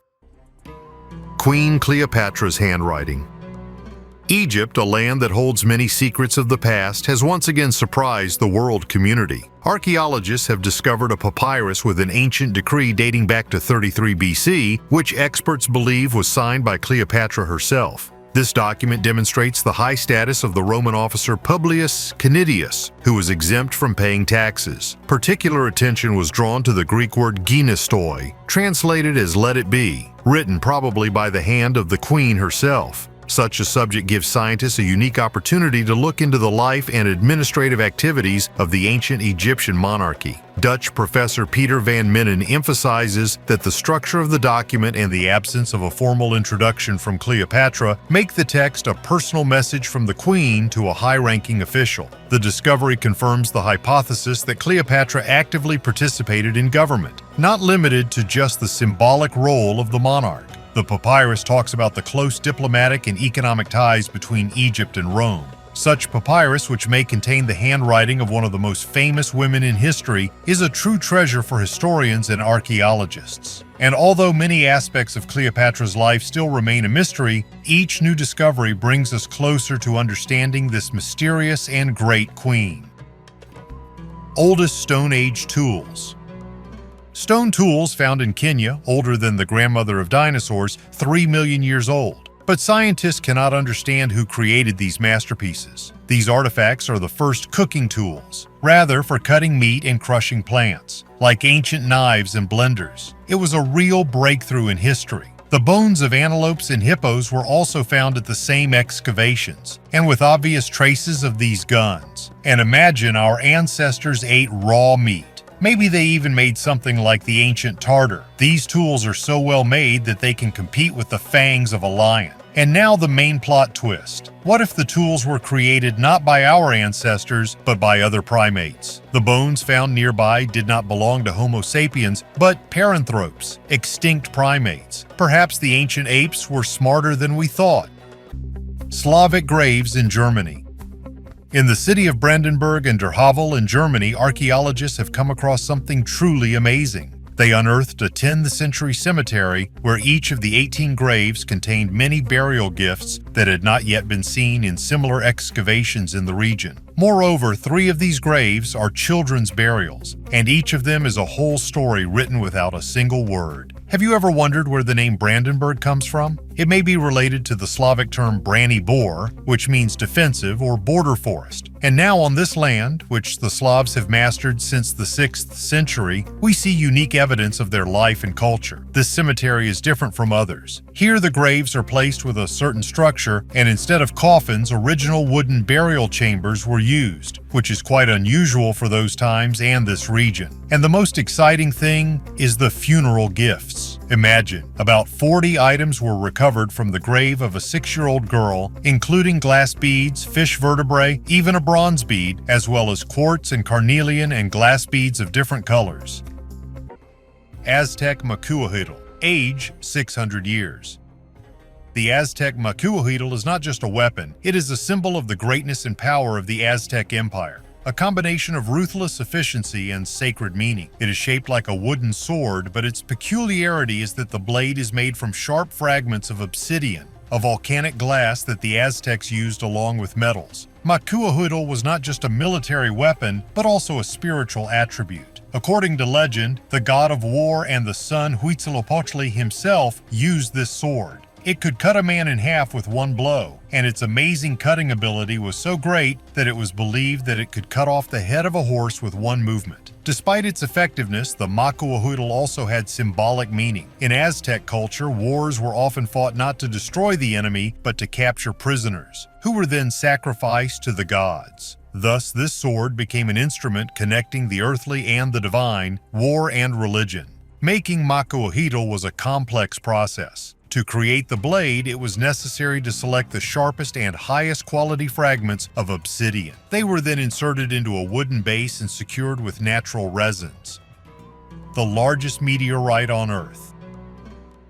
B: Queen Cleopatra's handwriting. Egypt, a land that holds many secrets of the past, has once again surprised the world community. Archaeologists have discovered a papyrus with an ancient decree dating back to 33 BC, which experts believe was signed by Cleopatra herself. This document demonstrates the high status of the Roman officer Publius Canidius, who was exempt from paying taxes. Particular attention was drawn to the Greek word gynistoi, translated as "let it be," written probably by the hand of the queen herself. Such a subject gives scientists a unique opportunity to look into the life and administrative activities of the ancient Egyptian monarchy. Dutch professor Peter van Minnen emphasizes that the structure of the document and the absence of a formal introduction from Cleopatra make the text a personal message from the queen to a high-ranking official. The discovery confirms the hypothesis that Cleopatra actively participated in government, not limited to just the symbolic role of the monarch. The papyrus talks about the close diplomatic and economic ties between Egypt and Rome. Such papyrus, which may contain the handwriting of one of the most famous women in history, is a true treasure for historians and archaeologists. And although many aspects of Cleopatra's life still remain a mystery, each new discovery brings us closer to understanding this mysterious and great queen. Oldest Stone Age tools. Stone tools found in Kenya, older than the grandmother of dinosaurs, 3 million years old. But scientists cannot understand who created these masterpieces. These artifacts are the first cooking tools, rather for cutting meat and crushing plants, like ancient knives and blenders. It was a real breakthrough in history. The bones of antelopes and hippos were also found at the same excavations, and with obvious traces of these guns. And imagine our ancestors ate raw meat. Maybe they even made something like the ancient Tartar. These tools are so well made that they can compete with the fangs of a lion. And now the main plot twist. What if the tools were created not by our ancestors, but by other primates? The bones found nearby did not belong to Homo sapiens, but paranthropes, extinct primates. Perhaps the ancient apes were smarter than we thought. Slavic graves in Germany. In the city of Brandenburg and Der Havel in Germany, archaeologists have come across something truly amazing.
A: They unearthed a 10th century cemetery where each of the 18 graves contained many burial gifts that had not yet been seen in similar excavations in the region. Moreover, 3 of these graves are children's burials, and each of them is a whole story written without a single word. Have you ever wondered where the name Brandenburg comes from? It may be related to the Slavic term Brani Bor, which means defensive or border forest. And now on this land, which the Slavs have mastered since the 6th century, we see unique evidence of their life and culture. This cemetery is different from others. Here the graves are placed with a certain structure, and instead of coffins, original wooden burial chambers were used, which is quite unusual for those times and this region. And the most exciting thing is the funeral gifts. Imagine, about 40 items were recovered from the grave of a 6-year-old girl, including glass beads, fish vertebrae, even a bronze bead, as well as quartz and carnelian and glass beads of different colors. Aztec Macuahuitl, age 600 years. The Aztec Macuahuitl is not just a weapon, it is a symbol of the greatness and power of the Aztec Empire. A combination of ruthless efficiency and sacred meaning. It is shaped like a wooden sword, but its peculiarity is that the blade is made from sharp fragments of obsidian, a volcanic glass that the Aztecs used along with metals. Macuahuitl was not just a military weapon, but also a spiritual attribute. According to legend, the god of war and the sun Huitzilopochtli himself used this sword. It could cut a man in half with one blow, and its amazing cutting ability was so great that it was believed that it could cut off the head of a horse with one movement. Despite its effectiveness, the Macuahuitl also had symbolic meaning. In Aztec culture, wars were often fought not to destroy the enemy, but to capture prisoners, who were then sacrificed to the gods. Thus, this sword became an instrument connecting the earthly and the divine, war and religion. Making Macuahuitl was a complex process. To create the blade, it was necessary to select the sharpest and highest quality fragments of obsidian. They were then inserted into a wooden base and secured with natural resins. The largest meteorite on Earth.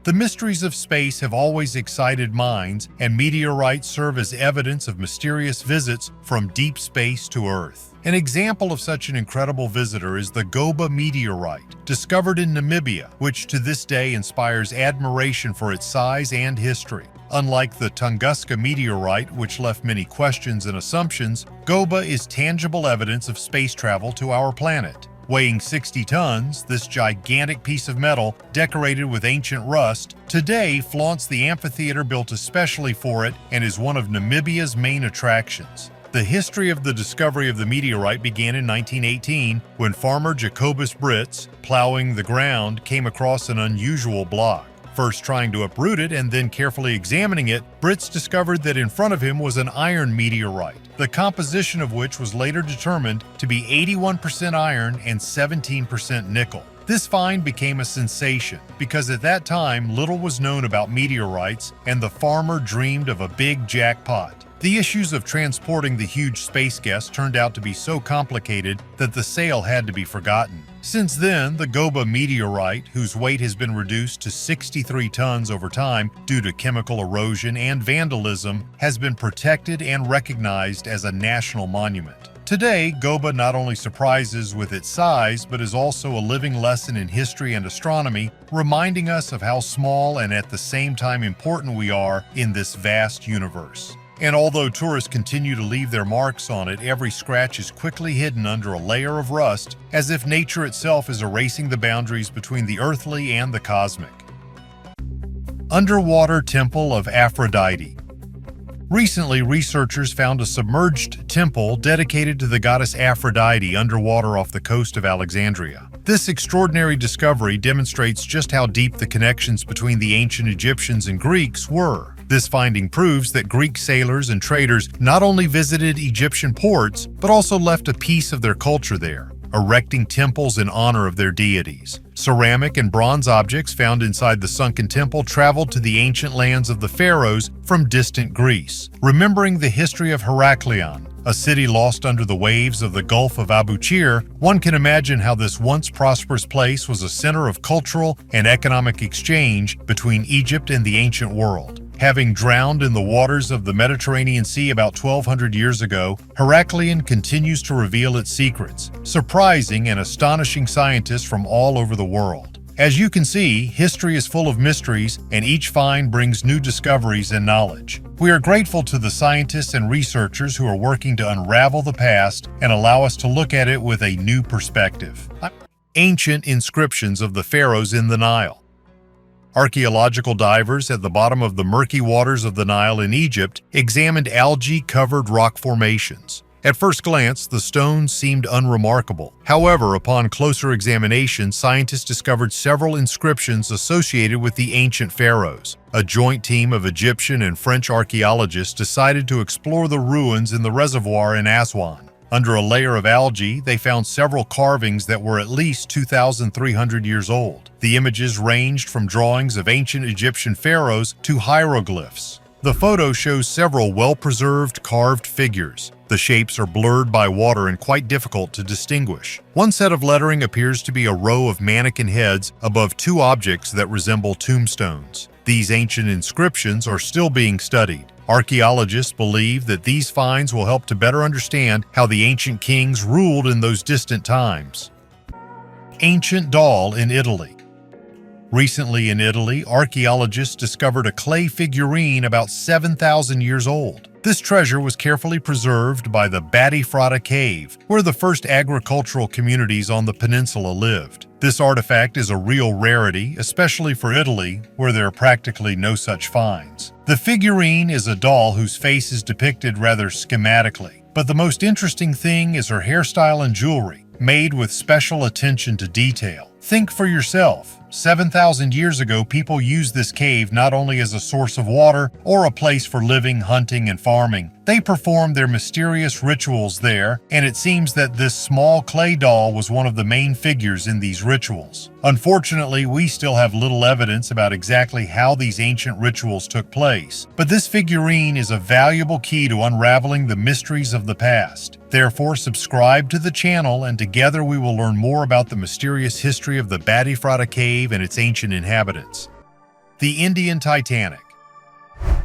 A: The mysteries of space have always excited minds, and meteorites serve as evidence of mysterious visits from deep space to Earth. An example of such an incredible visitor is the Goba meteorite, discovered in Namibia, which to this day inspires admiration for its size and history. Unlike the Tunguska meteorite, which left many questions and assumptions, Goba is tangible evidence of space travel to our planet. Weighing 60 tons, this gigantic piece of metal, decorated with ancient rust, today flaunts the amphitheater built especially for it and is one of Namibia's main attractions. The history of the discovery of the meteorite began in 1918 when farmer Jacobus Brits, plowing the ground, came across an unusual block. First trying to uproot it and then carefully examining it, Brits discovered that in front of him was an iron meteorite, the composition of which was later determined to be 81% iron and 17% nickel. This find became a sensation because at that time little was known about meteorites and the farmer dreamed of a big jackpot. The issues of transporting the huge space guest turned out to be so complicated that the sale had to be forgotten. Since then, the Goba meteorite, whose weight has been reduced to 63 tons over time due to chemical erosion and vandalism, has been protected and recognized as a national monument. Today, Goba not only surprises with its size, but is also a living lesson in history and astronomy, reminding us of how small and at the same time important we are in this vast universe. And although tourists continue to leave their marks on it, every scratch is quickly hidden under a layer of rust, as if nature itself is erasing the boundaries between the earthly and the cosmic. Underwater Temple of Aphrodite. Recently, researchers found a submerged temple dedicated to the goddess Aphrodite underwater off the coast of Alexandria. This extraordinary discovery demonstrates just how deep the connections between the ancient Egyptians and Greeks were. This finding proves that Greek sailors and traders not only visited Egyptian ports, but also left a piece of their culture there, erecting temples in honor of their deities. Ceramic and bronze objects found inside the sunken temple traveled to the ancient lands of the pharaohs from distant Greece. Remembering the history of Heraklion, a city lost under the waves of the Gulf of Abu Qir, one can imagine how this once prosperous place was a center of cultural and economic exchange between Egypt and the ancient world. Having drowned in the waters of the Mediterranean Sea about 1,200 years ago, Heraklion continues to reveal its secrets, surprising and astonishing scientists from all over the world. As you can see, history is full of mysteries, and each find brings new discoveries and knowledge. We are grateful to the scientists and researchers who are working to unravel the past and allow us to look at it with a new perspective. Ancient inscriptions of the pharaohs in the Nile. Archaeological divers at the bottom of the murky waters of the Nile in Egypt examined algae-covered rock formations. At first glance, the stones seemed unremarkable. However, upon closer examination, scientists discovered several inscriptions associated with the ancient pharaohs. A joint team of Egyptian and French archaeologists decided to explore the ruins in the reservoir in Aswan. Under a layer of algae, they found several carvings that were at least 2,300 years old. The images ranged from drawings of ancient Egyptian pharaohs to hieroglyphs. The photo shows several well-preserved carved figures. The shapes are blurred by water and quite difficult to distinguish. One set of lettering appears to be a row of mannequin heads above two objects that resemble tombstones. These ancient inscriptions are still being studied. Archaeologists believe that these finds will help to better understand how the ancient kings ruled in those distant times. Ancient doll in Italy. Recently in Italy, archaeologists discovered a clay figurine about 7,000 years old. This treasure was carefully preserved by the Petrified cave, where the first agricultural communities on the peninsula lived. This artifact is a real rarity, especially for Italy, where there are practically no such finds. The figurine is a doll whose face is depicted rather schematically, but the most interesting thing is her hairstyle and jewelry, made with special attention to detail. Think for yourself. 7,000 years ago, people used this cave not only as a source of water or a place for living, hunting, and farming. They performed their mysterious rituals there, and it seems that this small clay doll was one of the main figures in these rituals. Unfortunately, we still have little evidence about exactly how these ancient rituals took place, but this figurine is a valuable key to unraveling the mysteries of the past. Therefore, subscribe to the channel, and together we will learn more about the mysterious history of the Petrified cave and its ancient inhabitants. The Indian Titanic.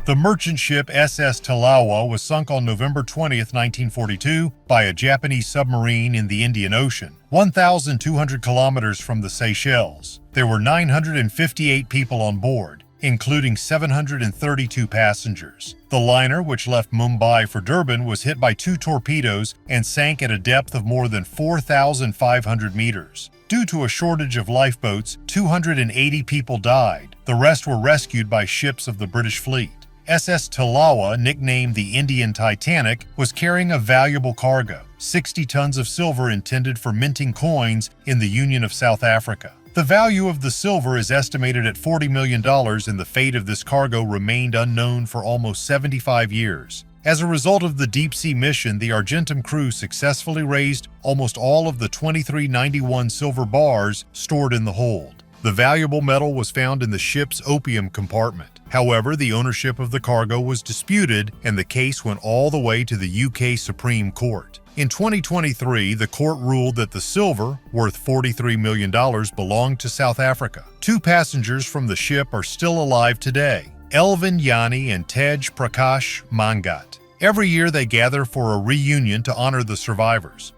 A: The merchant ship SS Talawa was sunk on November 20, 1942, by a Japanese submarine in the Indian Ocean, 1,200 kilometers from the Seychelles. There were 958 people on board, including 732 passengers. The liner, which left Mumbai for Durban, was hit by two torpedoes and sank at a depth of more than 4,500 meters. Due to a shortage of lifeboats, 280 people died. The rest were rescued by ships of the British fleet. SS Talawa, nicknamed the Indian Titanic, was carrying a valuable cargo, 60 tons of silver intended for minting coins in the Union of South Africa. The value of the silver is estimated at $40 million, and the fate of this cargo remained unknown for almost 75 years. As a result of the deep-sea mission, the Argentum crew successfully raised almost all of the 2391 silver bars stored in the hold. The valuable metal was found in the ship's opium compartment. However, the ownership of the cargo was disputed, and the case went all the way to the UK Supreme Court. In 2023, the court ruled that the silver, worth $43 million, belonged to South Africa. Two passengers from the ship are still alive today, Elvin Yani and Tej Prakash Mangat. Every year they gather for a reunion to honor the survivors.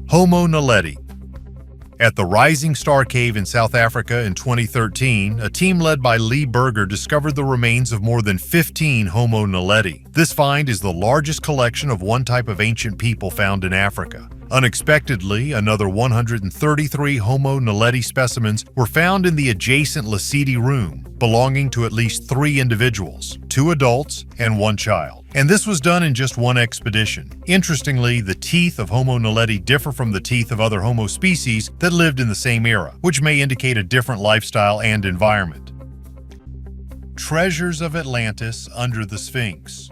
A: Homo naledi. At the Rising Star Cave in South Africa in 2013, a team led by Lee Berger discovered the remains of more than 15 Homo naledi. This find is the largest collection of one type of ancient people found in Africa. Unexpectedly, another 133 Homo naledi specimens were found in the adjacent Lasidi room, belonging to at least 3 individuals, 2 adults and 1 child. And this was done in just one expedition. Interestingly, the teeth of Homo naledi differ from the teeth of other Homo species that lived in the same era, which may indicate a different lifestyle and environment. Treasures of Atlantis under the Sphinx.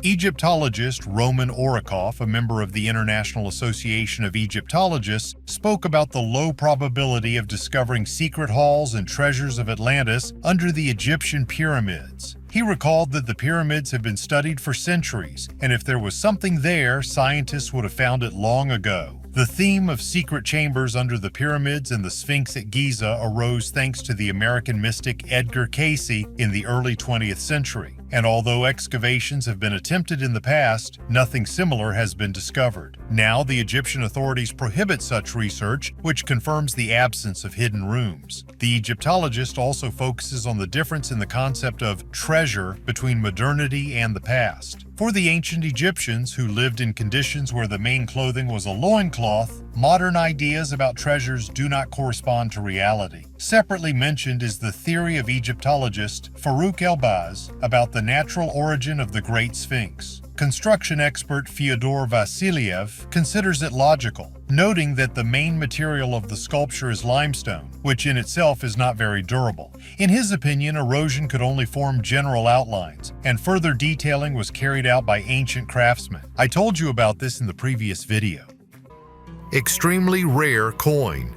A: Egyptologist Roman Gladius, a member of the International Association of Egyptologists, spoke about the low probability of discovering secret halls and treasures of Atlantis under the Egyptian pyramids. He recalled that the pyramids have been studied for centuries, and if there was something there, scientists would have found it long ago. The theme of secret chambers under the pyramids and the Sphinx at Giza arose thanks to the American mystic Edgar Cayce in the early 20th century. and although excavations have been attempted in the past, nothing similar has been discovered. Now, the Egyptian authorities prohibit such research, which confirms the absence of hidden rooms. The Egyptologist also focuses on the difference in the concept of treasure between modernity and the past. For the ancient Egyptians, who lived in conditions where the main clothing was a loincloth, modern ideas about treasures do not correspond to reality. Separately mentioned is the theory of Egyptologist Farouk El-Baz about the natural origin of the Great Sphinx. Construction expert Fyodor Vasiliev considers it logical, noting that the main material of the sculpture is limestone, which in itself is not very durable. In his opinion, erosion could only form general outlines, and further detailing was carried out by ancient craftsmen. I told you about this in the previous video.
B: Extremely rare coin.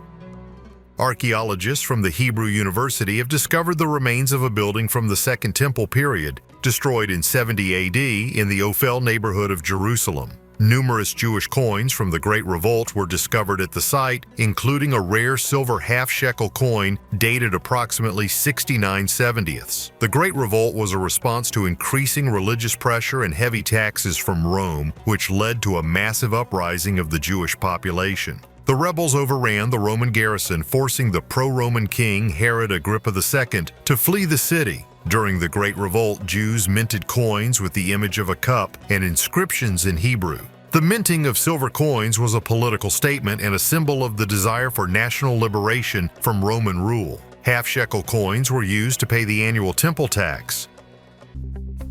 B: Archaeologists from the Hebrew University have discovered the remains of a building from the Second Temple period, destroyed in 70 AD in the Ophel neighborhood of Jerusalem. Numerous Jewish coins from the Great Revolt were discovered at the site, including a rare silver half-shekel coin dated approximately 69/70. The Great Revolt was a response to increasing religious pressure and heavy taxes from Rome, which led to a massive uprising of the Jewish population. The rebels overran the Roman garrison, forcing the pro-Roman king Herod Agrippa II to flee the city. During the Great Revolt, Jews minted coins with the image of a cup and inscriptions in Hebrew. The minting of silver coins was a political statement and a symbol of the desire for national liberation from Roman rule. Half-shekel coins were used to pay the annual temple tax.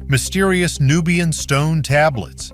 A: Mysterious Nubian stone tablets.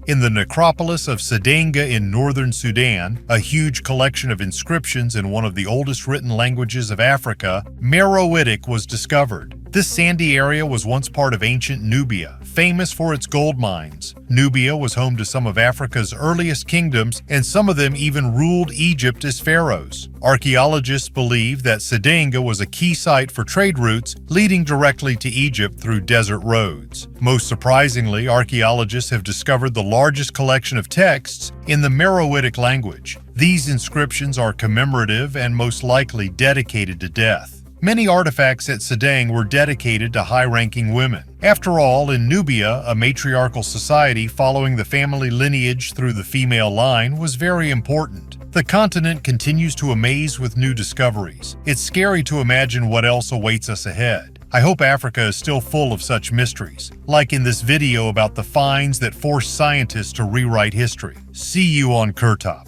A: In the necropolis of Sedanga in northern Sudan, a huge collection of inscriptions in one of the oldest written languages of Africa, Meroitic, was discovered. This sandy area was once part of ancient Nubia, famous for its gold mines. Nubia was home to some of Africa's earliest kingdoms, and some of them even ruled Egypt as pharaohs. Archaeologists believe that Sedanga was a key site for trade routes leading directly to Egypt through desert roads. Most surprisingly, archaeologists have discovered the largest collection of texts in the Meroitic language. These inscriptions are commemorative and most likely dedicated to death. Many artifacts at Sedang were dedicated to high-ranking women. After all, in Nubia, a matriarchal society following the family lineage through the female line was very important. The continent continues to amaze with new discoveries. It's scary to imagine what else awaits us ahead. I hope Africa is still full of such mysteries, like in this video about the finds that forced scientists to rewrite history. See you on Kurtop.